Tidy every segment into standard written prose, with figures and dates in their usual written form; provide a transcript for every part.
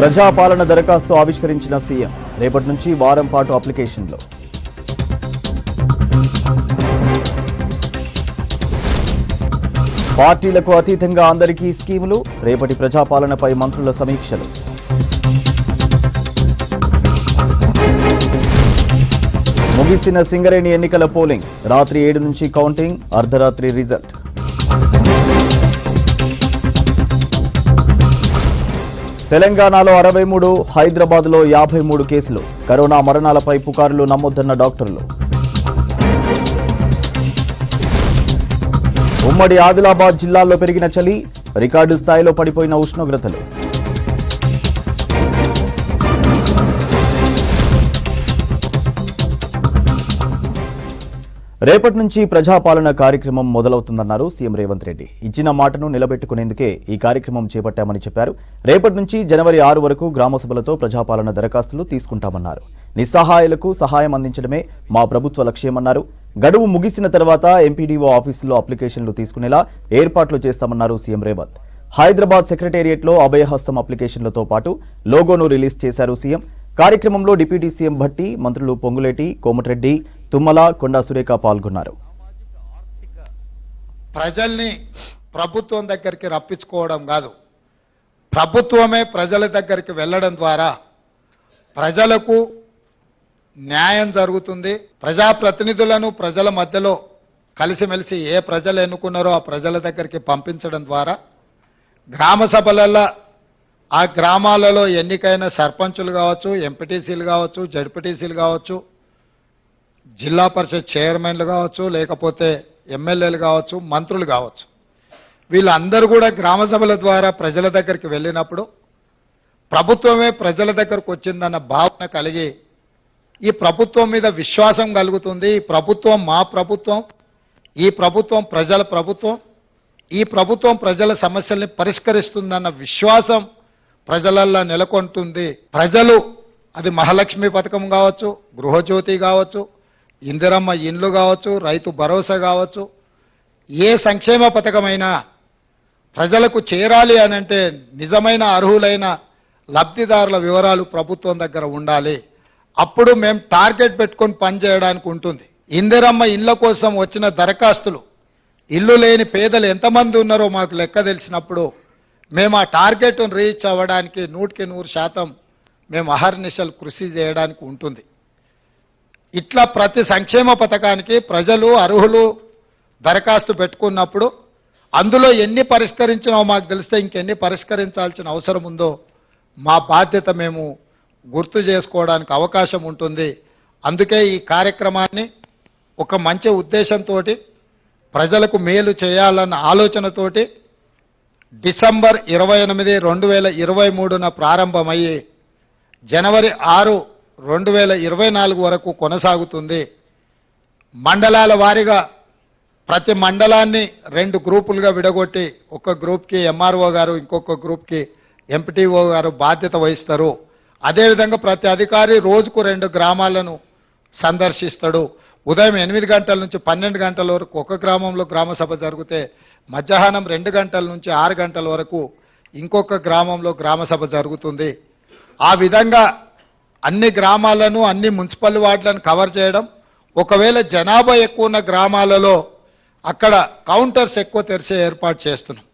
ప్రజాపాలన దరఖాస్తు ఆవిష్కరించిన సీఎం. రేపటి నుంచి వారం పాటు అప్లికేషన్లు. పార్టీలకు అతీతంగా అందరికీ స్కీములు. రేపటి ప్రజాపాలనపై మంత్రుల సమీక్షలు. ముగిసిన సింగరేణి ఎన్నికల పోలింగ్. రాత్రి 7 నుంచి కౌంటింగ్, అర్ధరాత్రి రిజల్ట్. తెలంగాణలో 63, హైదరాబాద్లో 53 కేసులు. కరోనా మరణాలపై పుకార్లు నమోదన్న డాక్టర్లు. ఉమ్మడి ఆదిలాబాద్ జిల్లాల్లో పెరిగిన చలి. రికార్డు స్థాయిలో పడిపోయిన ఉష్ణోగ్రతలు. రేపటి నుంచి ప్రజాపాలన కార్యక్రమం మొదలవుతుందన్నారు సీఎం రేవంత్ రెడ్డి. ఇచ్చిన మాటను నిలబెట్టుకునేందుకే ఈ కార్యక్రమం చేపట్టామని చెప్పారు. రేపటి నుంచి జనవరి 6 వరకు గ్రామ సభలతో ప్రజాపాలన దరఖాస్తులు తీసుకుంటామన్నారు. నిస్సహాయులకు సహాయం అందించడమే మా ప్రభుత్వ లక్ష్యమన్నారు. గడువు ముగిసిన తర్వాత ఎంపీడీఓ ఆఫీసులో అప్లికేషన్లు తీసుకునేలా ఏర్పాట్లు చేస్తామన్నారు సీఎం రేవంత్. హైదరాబాద్ సెక్రటేరియట్లో అభయహస్తం అప్లికేషన్లతో పాటు లోగోను రిలీజ్ చేశారు సీఎం. కార్యక్రమంలో డిప్యూటీ సీఎం భట్టి, మంత్రులు పొంగులేటి, కోమటిరెడ్డి, తుమ్మల, కొండా సురేఖ పాల్గొన్నారు. ప్రజల్ని ప్రభుత్వం దగ్గరికి రప్పించుకోవడం కాదు, ప్రభుత్వమే ప్రజల దగ్గరికి వెళ్లడం ద్వారా ప్రజలకు న్యాయం జరుగుతుంది. ప్రజాప్రతినిధులను ప్రజల మధ్యలో కలిసిమెలిసి ఏ ప్రజలు ఎన్నుకున్నారో ఆ ప్రజల దగ్గరికి పంపించడం ద్వారా గ్రామ సభలలో ఆ గ్రామాలలో ఎన్నికైన సర్పంచులు కావచ్చు, ఎంపీటీసీలు కావచ్చు, జడ్పీటీసీలు కావచ్చు, జిల్లా పరిషత్ చైర్మన్లు కావచ్చు, లేకపోతే ఎమ్మెల్యేలు కావచ్చు, మంత్రులు కావచ్చు, వీళ్ళందరూ కూడా గ్రామ సభల ద్వారా ప్రజల దగ్గరికి వెళ్ళినప్పుడు ప్రభుత్వమే ప్రజల దగ్గరకు వచ్చిందన్న భావన కలిగి ఈ ప్రభుత్వం మీద విశ్వాసం కలుగుతుంది. ఈ ప్రభుత్వం మా ప్రభుత్వం, ఈ ప్రభుత్వం ప్రజల ప్రభుత్వం, ఈ ప్రభుత్వం ప్రజల సమస్యల్ని పరిష్కరిస్తుందన్న విశ్వాసం ప్రజలల్లో నెలకొంటుంది. ప్రజలు అది మహాలక్ష్మి పథకం కావచ్చు, గృహజ్యోతి కావచ్చు, ఇందిరమ్మ ఇండ్లు కావచ్చు, రైతు భరోసా కావచ్చు, ఏ సంక్షేమ పథకమైనా ప్రజలకు చేరాలి అనంటే నిజమైన అర్హులైన లబ్ధిదారుల వివరాలు ప్రభుత్వం దగ్గర ఉండాలి. అప్పుడు మేము టార్గెట్ పెట్టుకొని పనిచేయడానికి ఉంటుంది. ఇందిరమ్మ ఇండ్ల కోసం వచ్చిన దరఖాస్తులు, ఇల్లు లేని పేదలు ఎంతమంది ఉన్నారో మాకు లెక్క తెలిసినప్పుడు మేము ఆ టార్గెట్ను రీచ్ అవ్వడానికి 100% మేము అహర్నిశలు కృషి చేయడానికి ఉంటుంది. ఇట్లా ప్రతి సంక్షేమ పథకానికి ప్రజలు అర్హులు దరఖాస్తు పెట్టుకున్నప్పుడు అందులో ఎన్ని పరిష్కరించినో మాకు తెలిస్తే ఇంకెన్ని పరిష్కరించాల్సిన అవసరం ఉందో మా బాధ్యత మేము గుర్తు చేసుకోవడానికి అవకాశం ఉంటుంది. అందుకే ఈ కార్యక్రమాన్ని ఒక మంచి ఉద్దేశంతో ప్రజలకు మేలు చేయాలన్న ఆలోచనతోటి డిసెంబర్ 28, 2023న ప్రారంభమయ్యి జనవరి 6, 2024 వరకు కొనసాగుతుంది. మండలాల వారీగా ప్రతి మండలాన్ని 2 గ్రూపులుగా విడగొట్టి ఒక గ్రూప్కి ఎంఆర్ఓ గారు, ఇంకొక గ్రూప్కి ఎంపీటీఓ గారు బాధ్యత వహిస్తారు. అదేవిధంగా ప్రతి అధికారి రోజుకు 2 గ్రామాలను సందర్శిస్తాడు. ఉదయం 8 గంటల నుంచి 12 గంటల వరకు ఒక గ్రామంలో గ్రామ సభ జరిగితే మధ్యాహ్నం 2 గంటల నుంచి 6 గంటల వరకు ఇంకొక గ్రామంలో గ్రామ సభ జరుగుతుంది. ఆ విధంగా అన్ని గ్రామాలను, అన్ని మున్సిపల్ వార్డులను కవర్ చేయడం. ఒకవేళ జనాభా ఎక్కువ ఉన్న గ్రామాలలో అక్కడ కౌంటర్స్ ఎక్కువ తెరిచే ఏర్పాటు చేస్తున్నాం.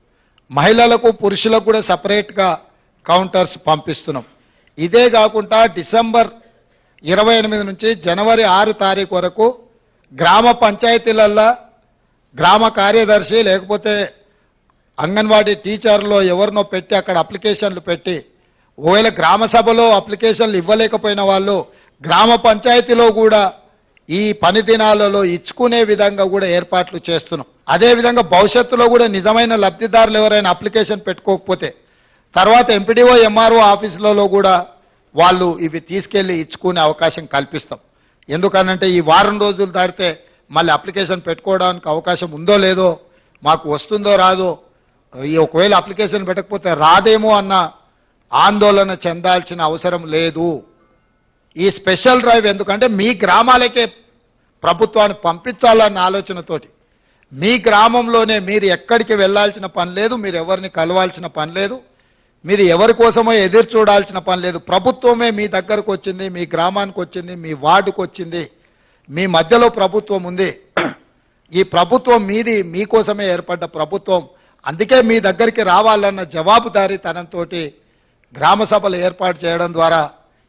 మహిళలకు, పురుషులకు కూడా సపరేట్గా కౌంటర్స్ పంపిస్తున్నాం. ఇదే కాకుండా డిసెంబర్ 28 నుంచి జనవరి 6 తారీఖు వరకు గ్రామ పంచాయతీలల్లో గ్రామ కార్యదర్శి లేకపోతే అంగన్వాడీ టీచర్లో ఎవరినో పెట్టి అక్కడ అప్లికేషన్లు పెట్టి, ఒకవేళ గ్రామ సభలో అప్లికేషన్లు ఇవ్వలేకపోయిన వాళ్ళు గ్రామ పంచాయతీలో కూడా ఈ పని దినాలలో ఇచ్చుకునే విధంగా కూడా ఏర్పాట్లు చేస్తున్నాం. అదేవిధంగా భవిష్యత్తులో కూడా నిజమైన లబ్ధిదారులు ఎవరైనా అప్లికేషన్ పెట్టుకోకపోతే తర్వాత ఎంపీడీఓ, ఎంఆర్ఓ ఆఫీసులలో కూడా వాళ్ళు ఇవి తీసుకెళ్లి ఇచ్చుకునే అవకాశం కల్పిస్తాం. ఎందుకనంటే ఈ వారం రోజులు దాటితే మళ్ళీ అప్లికేషన్ పెట్టుకోవడానికి అవకాశం ఉందో లేదో, మాకు వస్తుందో రాదో, ఒకవేళ అప్లికేషన్ పెట్టకపోతే రాదేమో అన్న ఆందోళన చెందాల్సిన అవసరం లేదు. ఈ స్పెషల్ డ్రైవ్ ఎందుకంటే మీ గ్రామాలకే ప్రభుత్వాన్ని పంపించాలన్న ఆలోచనతోటి మీ గ్రామంలోనే మీరు ఎక్కడికి వెళ్లాల్సిన పని లేదు, మీరు ఎవరిని కలవాల్సిన పని లేదు. మీరు ఎవరి కోసమో ఎదురు చూడాల్సిన పని లేదు. ప్రభుత్వమే మీ దగ్గరకు వచ్చింది, మీ గ్రామానికి వచ్చింది, మీ వార్డుకు వచ్చింది, మీ మధ్యలో ప్రభుత్వం ఉంది. ఈ ప్రభుత్వం మీది, మీకోసమే ఏర్పడ్డ ప్రభుత్వం. అందుకే మీ దగ్గరికి రావాలన్న జవాబుదారీతనంతో గ్రామ సభలు ఏర్పాటు చేయడం ద్వారా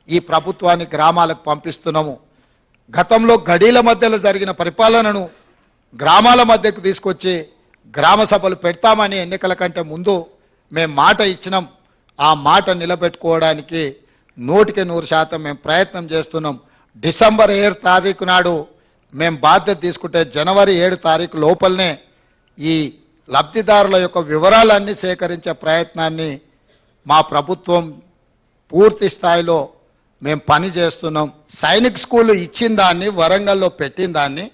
ఈ ప్రభుత్వాన్ని గ్రామాలకు పంపిస్తున్నాము. గతంలో గడీల మధ్యలో జరిగిన పరిపాలనను గ్రామాల మధ్యకు తీసుకొచ్చి గ్రామ సభలు పెడతామని ఎన్నికల కంటే ముందు మేము మాట ఇచ్చినాం. ఆ మాట నిలబెట్టుకోవడానికి 100% మేము ప్రయత్నం చేస్తున్నాం. డిసెంబర్ 7 తారీఖు నాడు మేము బాధ్యత తీసుకుంటే జనవరి 7 తారీఖు లోపలనే ఈ లబ్ధిదారుల యొక్క వివరాలన్నీ సేకరించే ప్రయత్నాన్ని మా ప్రభుత్వం పూర్తి స్థాయిలో మేము పని చేస్తున్నాం. సైనిక్ స్కూల్ ఇచ్చిన దాన్ని, వరంగల్లో పెట్టిన దాన్ని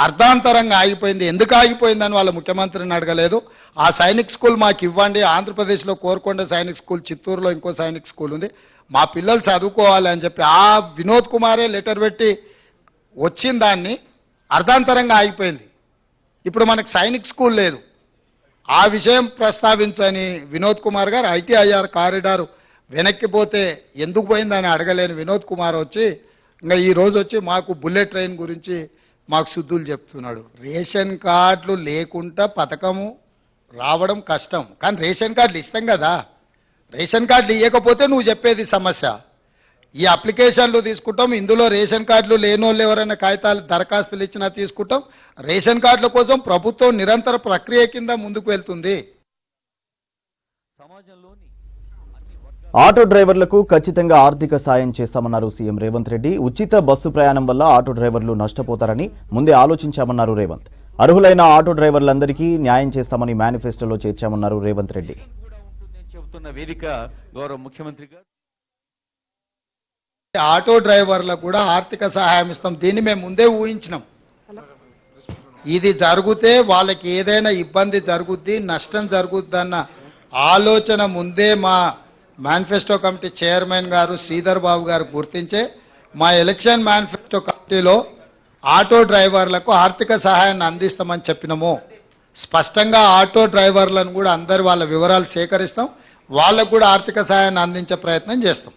అర్ధాంతరంగా ఆగిపోయింది. ఎందుకు ఆగిపోయిందని వాళ్ళ ముఖ్యమంత్రిని అడగలేదు. ఆ సైనిక్ స్కూల్ మాకు ఇవ్వండి. ఆంధ్రప్రదేశ్లో కోరుకొండ సైనిక్ స్కూల్, చిత్తూరులో ఇంకో సైనిక్ స్కూల్ ఉంది, మా పిల్లలు చదువుకోవాలి అని చెప్పి ఆ వినోద్ కుమారే లెటర్ పెట్టి వచ్చిన దాన్ని అర్ధాంతరంగా ఆగిపోయింది. ఇప్పుడు మనకు సైనిక్ స్కూల్ లేదు. ఆ విషయం ప్రస్తావించని వినోద్ కుమార్ గారు ITIR కారిడార్ వెనక్కిపోతే ఎందుకు పోయిందని అడగలేని వినోద్ కుమార్ వచ్చి ఇంకా ఈ రోజు వచ్చి మాకు బుల్లెట్ ట్రైన్ గురించి మాకు శుద్ధులు చెప్తున్నాడు. రేషన్ కార్డులు లేకుండా పథకము రావడం కష్టం, కానీ రేషన్ కార్డులు ఇస్తాం కదా. రేషన్ కార్డులు ఇవ్వకపోతే నువ్వు చెప్పేది సమస్య. ఈ అప్లికేషన్లు తీసుకుంటాం, ఇందులో రేషన్ కార్డులు లేనోళ్ళు ఎవరైనా కాగితాలు దరఖాస్తులు ఇచ్చినా తీసుకుంటాం. రేషన్ కార్డుల కోసం ప్రభుత్వం నిరంతర ప్రక్రియ కింద ముందుకు వెళ్తుంది. ఆటో డ్రైవర్లకు ఖచ్చితంగా ఆర్థిక సాయం చేస్తామన్నారు సీఎం రేవంత్ రెడ్డి. ఉచిత బస్సు ప్రయాణం వల్ల ఆటో డ్రైవర్లు నష్టపోతారని ముందే ఆలోచించామన్నారు రేవంత్. అర్హులైన ఆటో డ్రైవర్లందరికీ న్యాయం చేస్తామని మేనిఫెస్టోలో చేర్చామన్నారు రేవంత్ రెడ్డి. ఆటో డ్రైవర్లకు కూడా ఆర్థిక సహాయం ఇస్తాం. దీన్ని మేము ముందే ఊహించినాం. ఇది జరిగితే వాళ్ళకి ఏదైనా ఇబ్బంది జరుగుద్ది, నష్టం జరుగుద్దన్న ఆలోచన ముందే మా మేనిఫెస్టో కమిటీ చైర్మన్ గారు శ్రీధర్ బాబు గారు గుర్తించే మా ఎలక్షన్ మేనిఫెస్టో కమిటీలో ఆటో డ్రైవర్లకు ఆర్థిక సహాయాన్ని అందిస్తామని చెప్పినాము. స్పష్టంగా ఆటో డ్రైవర్లను కూడా అందరి వాళ్ళ వివరాలు సేకరిస్తాం, వాళ్ళకు కూడా ఆర్థిక సహాయాన్ని అందించే ప్రయత్నం చేస్తాం.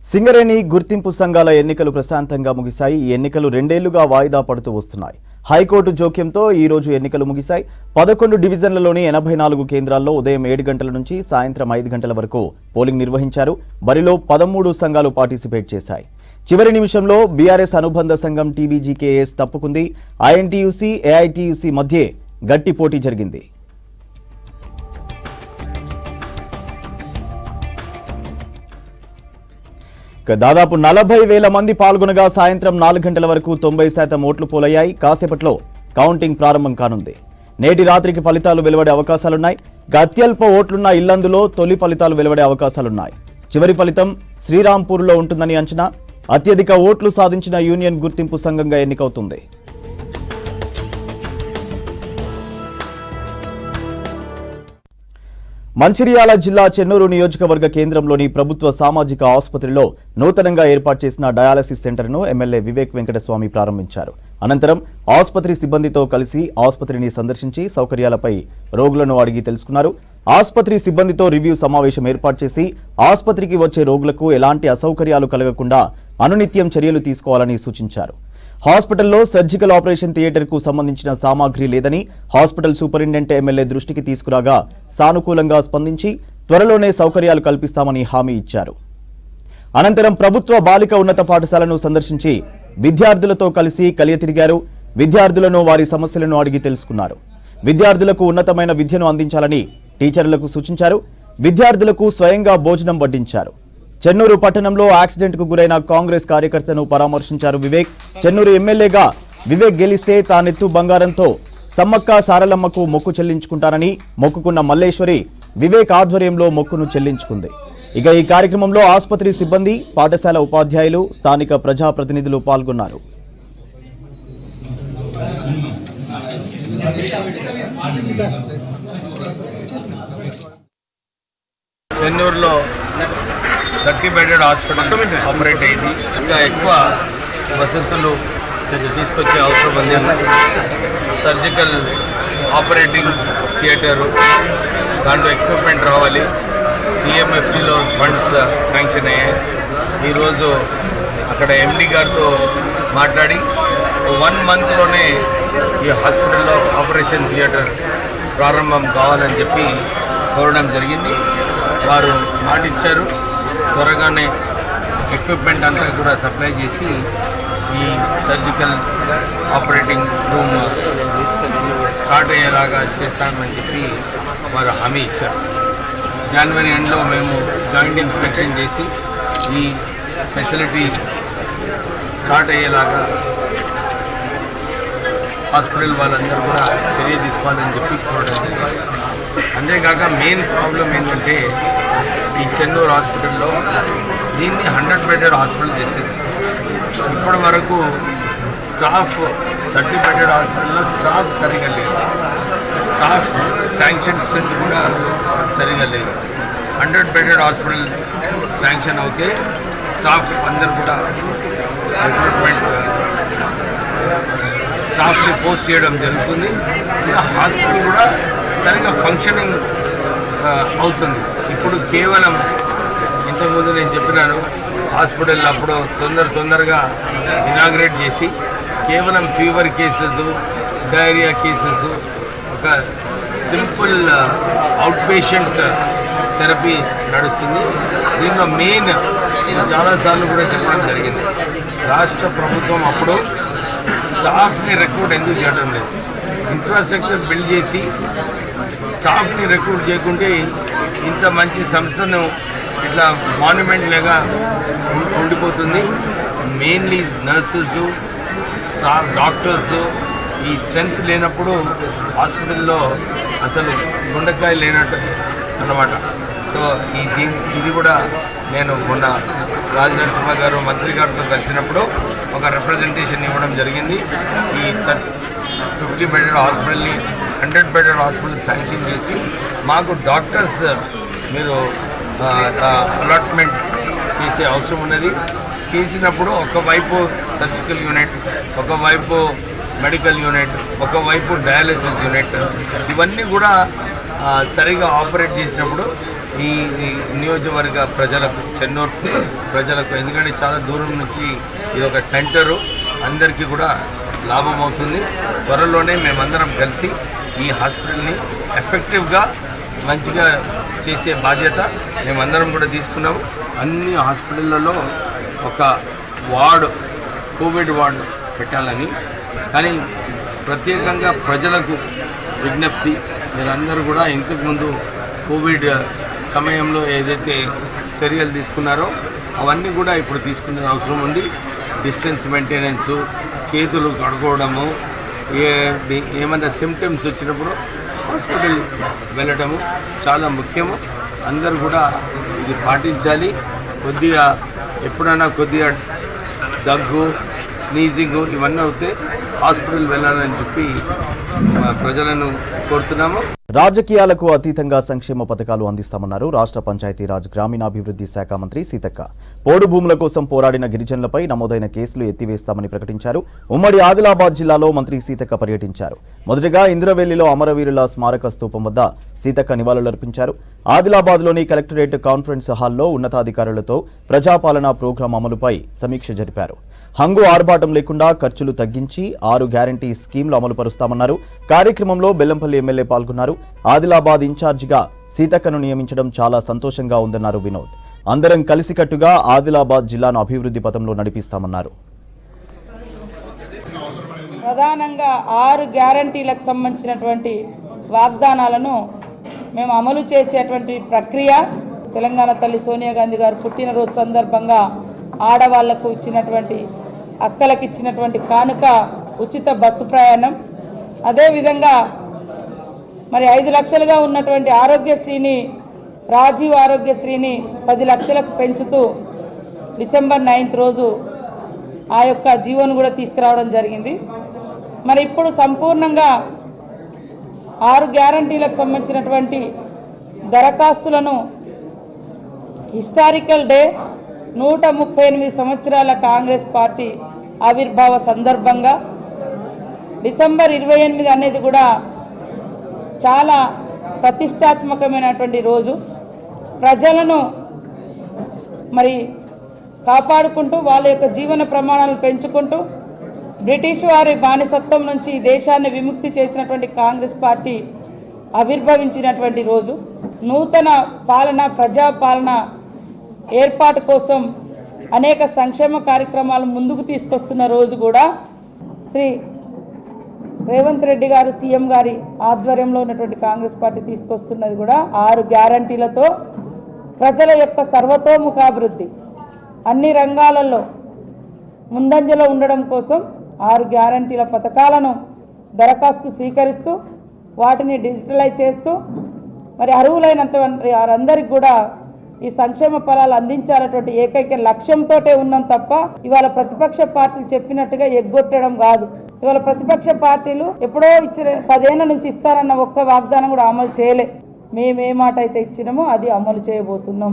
సింగరేణి గుర్తింపు సంఘాల ఎన్నికలు ప్రశాంతంగా ముగిశాయి. ఈ ఎన్నికలు 2 ఏళ్లుగా వాయిదా పడుతూ వస్తున్నాయి. హైకోర్టు జోక్యంతో ఈ రోజు ఎన్నికలు ముగిశాయి. 11 డివిజన్లలోని 84 కేంద్రాల్లో ఉదయం 7 గంటల నుంచి సాయంత్రం 5 గంటల వరకు పోలింగ్ నిర్వహించారు. బరిలో 13 సంఘాలు పార్టిసిపేట్ చేశాయి. చివరి నిమిషంలో బీఆర్ఎస్ అనుబంధ సంఘం TBGKS తప్పుకుంది. INTUC, AITUC మధ్య గట్టి పోటీ జరిగింది. దాదాపు 40,000 మంది పాల్గొనగా సాయంత్రం 4 గంటల వరకు 90% ఓట్లు పోలయ్యాయి. కాసేపట్లో కౌంటింగ్ ప్రారంభం కానుంది. నేటి రాత్రికి ఫలితాలు వెలువడే అవకాశాలున్నాయి. అత్యల్ప ఓట్లున్న ఇల్లందులో తొలి ఫలితాలు వెలువడే అవకాశాలున్నాయి. చివరి ఫలితం శ్రీరాంపూర్లో ఉంటుందని అంచనా. అత్యధిక ఓట్లు సాధించిన యూనియన్ గుర్తింపు సంఘంగా ఎన్నికవుతుంది. మంచిర్యాల జిల్లా చెన్నూరు నియోజకవర్గ కేంద్రంలోని ప్రభుత్వ సామాజిక ఆసుపత్రిలో నూతనంగా ఏర్పాటు చేసిన డయాలసిస్ సెంటర్ను ఎమ్మెల్యే వివేక్ వెంకటస్వామి ప్రారంభించారు. అనంతరం ఆసుపత్రి సిబ్బందితో కలిసి ఆసుపత్రిని సందర్శించి సౌకర్యాలపై రోగులను అడిగి తెలుసుకున్నారు. ఆసుపత్రి సిబ్బందితో రివ్యూ సమావేశం ఏర్పాటు చేసి ఆసుపత్రికి వచ్చే రోగులకు ఎలాంటి అసౌకర్యాలు కలగకుండా అనునిత్యం చర్యలు తీసుకోవాలని సూచించారు. హాస్పిటల్లో సర్జికల్ ఆపరేషన్ థియేటర్కు సంబంధించిన సామాగ్రి లేదని హాస్పిటల్ సూపరింటెండెంట్ ఎమ్మెల్యే దృష్టికి తీసుకురాగా సానుకూలంగా స్పందించి త్వరలోనే సౌకర్యాలు కల్పిస్తామని హామీ ఇచ్చారు. అనంతరం ప్రభుత్వ బాలిక ఉన్నత పాఠశాలను సందర్శించి విద్యార్థులతో కలిసి కలియ తిరిగారు. విద్యార్థులను వారి సమస్యలను అడిగి తెలుసుకున్నారు. విద్యార్థులకు ఉన్నతమైన విద్యను అందించాలని టీచర్లకు సూచించారు. విద్యార్థులకు స్వయంగా భోజనం వడ్డించారు. చెన్నూరు పట్టణంలో యాక్సిడెంట్కు గురైన కాంగ్రెస్ కార్యకర్తను పరామర్శించారు వివేక్. చెన్నూరు ఎమ్మెల్యేగా వివేక్ గెలిస్తే తానెత్తు బంగారంతో సమ్మక్క సారలమ్మకు మొక్కు చెల్లించుకుంటానని మొక్కుకున్న మల్లేశ్వరి వివేక్ ఆధ్వర్యంలో మొక్కును చెల్లించుకుంది. ఇక ఈ కార్యక్రమంలో ఆసుపత్రి సిబ్బంది, పాఠశాల ఉపాధ్యాయులు, స్థానిక ప్రజాప్రతినిధులు పాల్గొన్నారు. చెన్నూరులో 30 బెడెడ్ హాస్పిటల్ ఆపరేట్ అయింది. ఇంకా ఎక్కువ వసతులు తీసుకొచ్చే అవసరం ఉంది. సర్జికల్ ఆపరేటింగ్ థియేటరు, దాంట్లో ఎక్విప్మెంట్ రావాలి. టీఎంఎఫ్టీలో ఫండ్స్ శాంక్షన్ అయ్యాయి. ఈరోజు అక్కడ ఎండి గారితో మాట్లాడి 1 monthలోనే ఈ హాస్పిటల్లో ఆపరేషన్ థియేటర్ ప్రారంభం కావాలని చెప్పి కోరడం జరిగింది. వారు మాట ఇచ్చారు, త్వరగానే ఎక్విప్మెంట్ అంతా కూడా సప్లై చేసి ఈ సర్జికల్ ఆపరేటింగ్ రూమ్ స్టార్ట్ అయ్యేలాగా చేస్తామని చెప్పి వారు హామీ ఇచ్చారు. జనవరి ఎండ్లో మేము జాయింట్ ఇన్స్పెక్షన్ చేసి ఈ ఫెసిలిటీ స్టార్ట్ అయ్యేలాగా హాస్పిటల్ వాళ్ళందరూ కూడా చర్య తీసుకోవాలని చెప్పి కోరడం జరిగింది. అంతేకాక మెయిన్ ప్రాబ్లం ఏంటంటే ఈ చెన్నూరు హాస్పిటల్లో దీన్ని 100 bedded హాస్పిటల్ చేసేది. ఇప్పటి వరకు స్టాఫ్ 30 bedded హాస్పిటల్లో స్టాఫ్ సరిగా లేదు, స్టాఫ్ శాంక్షన్ స్ట్రెంత్ కూడా సరిగా లేదు. 100 bedded హాస్పిటల్ శాంక్షన్ అవుతే స్టాఫ్ అందరు కూడా రిక్రూట్మెంట్ స్టాఫ్ని పోస్ట్ చేయడం జరుగుతుంది. ఇంకా హాస్పిటల్ కూడా సరిగా ఫంక్షనింగ్ అవుతుంది. ఇప్పుడు కేవలం ఇంతకుముందు నేను చెప్పినాను, హాస్పిటల్ అప్పుడు తొందరగా ఇనాగ్రేట్ చేసి కేవలం ఫీవర్ కేసెస్, డయేరియా కేసెస్, ఒక సింపుల్ అవుట్ పేషెంట్ థెరపీ నడుస్తుంది. దీనిలో మెయిన్ చాలాసార్లు కూడా చెప్పడం జరిగింది, రాష్ట్ర ప్రభుత్వం అప్పుడు స్టాఫ్ని రిక్రూట్ ఎందుకు చేయడం లేదు. ఇన్ఫ్రాస్ట్రక్చర్ బిల్డ్ చేసి స్టాఫ్ని రిక్రూట్ చేయకుంటే ఇంత మంచి సంస్థను ఇట్లా మాన్యుమెంట్ లాగా ఉండిపోతుంది. మెయిన్లీ నర్సెస్, స్టాఫ్, డాక్టర్స్ ఈ స్ట్రెంగ్త్ లేనప్పుడు హాస్పిటల్లో అసలు గుండెకాయ లేనట్టు అన్నమాట. సో ఇది కూడా నేను మొన్న రాజనరసింహ గారు మంత్రి గారితో కలిసినప్పుడు ఒక రిప్రజెంటేషన్ ఇవ్వడం జరిగింది. ఈ 50 bedded హాస్పిటల్ని 100 bedded హాస్పిటల్ శాంక్షన్ చేసి మాకు డాక్టర్స్ మీరు అలాట్మెంట్ చేసే అవసరం ఉన్నది. చేసినప్పుడు ఒకవైపు సర్జికల్ యూనిట్, ఒకవైపు మెడికల్ యూనిట్, ఒకవైపు డయాలసిస్ యూనిట్, ఇవన్నీ కూడా సరిగా ఆపరేట్ చేసినప్పుడు ఈ నియోజకవర్గ ప్రజలకు, చెన్నూరు ప్రజలకు, ఎందుకంటే చాలా దూరం నుంచి ఇది ఒక సెంటరు, అందరికీ కూడా లాభం అవుతుంది. త్వరలోనే మేమందరం కలిసి ఈ హాస్పిటల్ని ఎఫెక్టివ్గా మంచిగా చేసే బాధ్యత మేమందరం కూడా తీసుకున్నాము. అన్ని హాస్పిటళ్ళలో ఒక వార్డు, కోవిడ్ వార్డు పెట్టాలని, కానీ ప్రత్యేకంగా ప్రజలకు విజ్ఞప్తి, మీరందరూ కూడా ఇంతకుముందు కోవిడ్ సమయంలో ఏదైతే చర్యలు తీసుకున్నారో అవన్నీ కూడా ఇప్పుడు తీసుకునే అవసరం ఉంది. డిస్టెన్స్ మెయింటెనెన్సు, చేతులు కడుక్కోవడము, ఏమైనా సిమ్టమ్స్ వచ్చినప్పుడు హాస్పిటల్ వెళ్ళడము చాలా ముఖ్యము. అందరూ కూడా ఇది పాటించాలి. కొద్దిగా ఎప్పుడైనా కొద్దిగా దగ్గు, స్నీజింగ్ ఇవన్నీ అవుతే హాస్పిటల్ వెళ్ళాలని చెప్పి ప్రజలను కోరుతున్నాము. రాజకీయాలకు అతీతంగా సంక్షేమ పథకాలు అందిస్తామన్నారు రాష్ట్ర పంచాయతీరాజ్ గ్రామీణాభివృద్ధి శాఖ మంత్రి సీతక్క. పోడు భూముల కోసం పోరాడిన గిరిజనులపై నమోదైన కేసులు ఎత్తివేస్తామని ప్రకటించారు. ఉమ్మడి ఆదిలాబాద్ జిల్లాలో మంత్రి సీతక్క పర్యటించారు. మొదటగా ఇంద్రవెల్లిలో అమరవీరుల స్మారక స్తూపం వద్ద సీతక్క నివాళులర్పించారు. ఆదిలాబాద్లోని కలెక్టరేట్ కాన్ఫరెన్స్ హాల్లో ఉన్నతాధికారులతో ప్రజాపాలన ప్రోగ్రాం అమలుపై సమీక్ష జరిపారు. హంగు ఆర్భాటం లేకుండా ఖర్చులు తగ్గించి 6 గ్యారంటీ స్కీమ్లు అమలు పరుస్తామన్నారు. కార్యక్రమంలో బెల్లంపల్లి ఎమ్మెల్యే పాల్గొన్నారు. ఆదిలాబాద్ ఇన్ఛార్జిగా సీతక్కను నియమించడం చాలా సంతోషంగా ఉందన్నారు వినోద్. అందరం కలిసికట్టుగా ఆదిలాబాద్ జిల్లాను అభివృద్ధి పథంలో నడిపిస్తామన్నారు. ప్రధానంగా 6 గ్యారంటీలకు సంబంధించినటువంటి వాగ్దానాలను మేము అమలు చేసేటువంటి ప్రక్రియ, తెలంగాణ తల్లి సోనియా గాంధీ గారు పుట్టినరోజు సందర్భంగా ఆడవాళ్లకు ఇచ్చినటువంటి, అక్కలకు ఇచ్చినటువంటి కానుక ఉచిత బస్సు ప్రయాణం, అదేవిధంగా మరి 5 లక్షలుగా ఉన్నటువంటి ఆరోగ్యశ్రీని, రాజీవ్ ఆరోగ్యశ్రీని 10 లక్షలకు పెంచుతూ డిసెంబర్ 9th రోజు ఆ యొక్క జీవోను కూడా తీసుకురావడం జరిగింది. మరి ఇప్పుడు సంపూర్ణంగా 6 గ్యారంటీలకు సంబంధించినటువంటి దరఖాస్తులను హిస్టారికల్ డే 138 సంవత్సరాల కాంగ్రెస్ పార్టీ ఆవిర్భావ సందర్భంగా డిసెంబర్ 28 అనేది కూడా చాలా ప్రతిష్టాత్మకమైనటువంటి రోజు. ప్రజలను మరి కాపాడుకుంటూ వాళ్ళ యొక్క జీవన ప్రమాణాలను పెంచుకుంటూ బ్రిటిష్ వారి బానిసత్వం నుంచి ఈ దేశాన్ని విముక్తి చేసినటువంటి కాంగ్రెస్ పార్టీ ఆవిర్భవించినటువంటి రోజు, నూతన పాలన ప్రజాపాలన ఏర్పాటు కోసం అనేక సంక్షేమ కార్యక్రమాలు ముందుకు తీసుకొస్తున్న రోజు కూడా శ్రీ రేవంత్ రెడ్డి గారు సీఎం గారి ఆధ్వర్యంలో ఉన్నటువంటి కాంగ్రెస్ పార్టీ తీసుకొస్తున్నది కూడా 6 గ్యారంటీలతో ప్రజల యొక్క సర్వతోముఖాభివృద్ధి అన్ని రంగాలలో ముందంజలో ఉండడం కోసం 6 గ్యారంటీల పథకాలను దరఖాస్తు స్వీకరిస్తూ వాటిని డిజిటలైజ్ చేస్తూ మరి అర్హులైనంత వారందరికీ కూడా ఈ సంక్షేమ ఫలాలు అందించాలన్నటువంటి ఏకైక లక్ష్యంతో ఉన్నాం తప్ప ఇవాళ ప్రతిపక్ష పార్టీలు చెప్పినట్టుగా ఎగ్గొట్టడం కాదు. ఇవాళ ప్రతిపక్ష పార్టీలు ఎప్పుడో ఇచ్చిన 10 ఏళ్ల నుంచి ఇస్తారన్న ఒక్క వాగ్దానం కూడా అమలు చేయలే. మేము ఏ మాట అయితే ఇచ్చినామో అది అమలు చేయబోతున్నాం.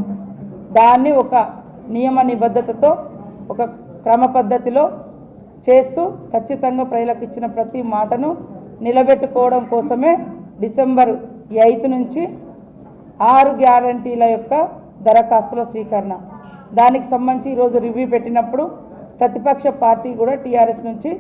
దాన్ని ఒక నియమ నిబద్ధతతో ఒక క్రమ పద్ధతిలో చేస్తూ ఖచ్చితంగా ప్రజలకు ఇచ్చిన ప్రతి మాటను నిలబెట్టుకోవడం కోసమే డిసెంబర్ 8 నుంచి 6 గ్యారంటీల యొక్క దరఖాస్తుల స్వీకరణ. దానికి సంబంధించి ఈరోజు రివ్యూ పెట్టినప్పుడు ప్రతిపక్ష పార్టీ కూడా టీఆర్ఎస్ నుంచి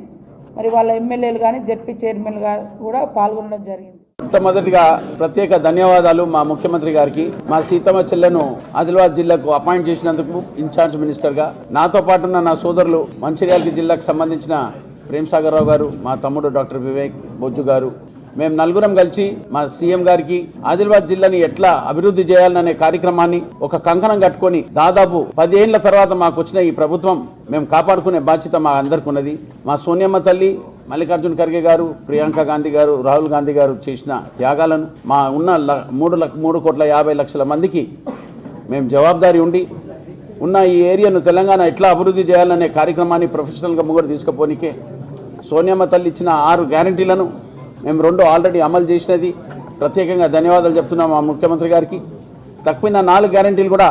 మరి వాళ్ళ ఎమ్మెల్యేలు కానీ జెడ్పీ చైర్మన్ గారు కూడా పాల్గొనడం జరిగింది. మొట్టమొదటిగా ప్రత్యేక ధన్యవాదాలు మా ముఖ్యమంత్రి గారికి. మా సీతమ్మ చెల్లెను ఆదిలాబాద్ జిల్లాకు అపాయింట్ చేసినందుకు ఇన్ఛార్జ్ మినిస్టర్గా. నాతో పాటు ఉన్న నా సోదరులు మంచిర్యాల జిల్లాకు సంబంధించిన ప్రేమ్సాగర్ రావు గారు, మా తమ్ముడు డాక్టర్ వివేక్ బొజ్జు గారు, మేము నలుగురం కలిసి మా సీఎం గారికి ఆదిలాబాద్ జిల్లాని ఎట్లా అభివృద్ధి చేయాలనే కార్యక్రమాన్ని ఒక కంకణం కట్టుకొని దాదాపు 10 ఏళ్ల తర్వాత మాకు వచ్చిన ఈ ప్రభుత్వం మేము కాపాడుకునే బాధ్యత మా అందరికి ఉన్నది. మా సోనియమ్మ తల్లి, మల్లికార్జున్ ఖర్గే గారు, ప్రియాంక గాంధీ గారు, రాహుల్ గాంధీ గారు చేసిన త్యాగాలను మా ఉన్న 3,50,00,000 మందికి మేము జవాబుదారీ ఉండి ఉన్న ఈ ఏరియాను తెలంగాణ ఎట్లా అభివృద్ధి చేయాలనే కార్యక్రమాన్ని ప్రొఫెషనల్గా ముంగడు తీసుకుపోనికే సోనియమ్మ తల్లి ఇచ్చిన 6 గ్యారంటీలను మేము 2 ఆల్రెడీ అమలు చేసినది. ప్రత్యేకంగా ధన్యవాదాలు చెప్తున్నాం మా ముఖ్యమంత్రి గారికి. తప్పిన 4 గ్యారంటీలు కూడా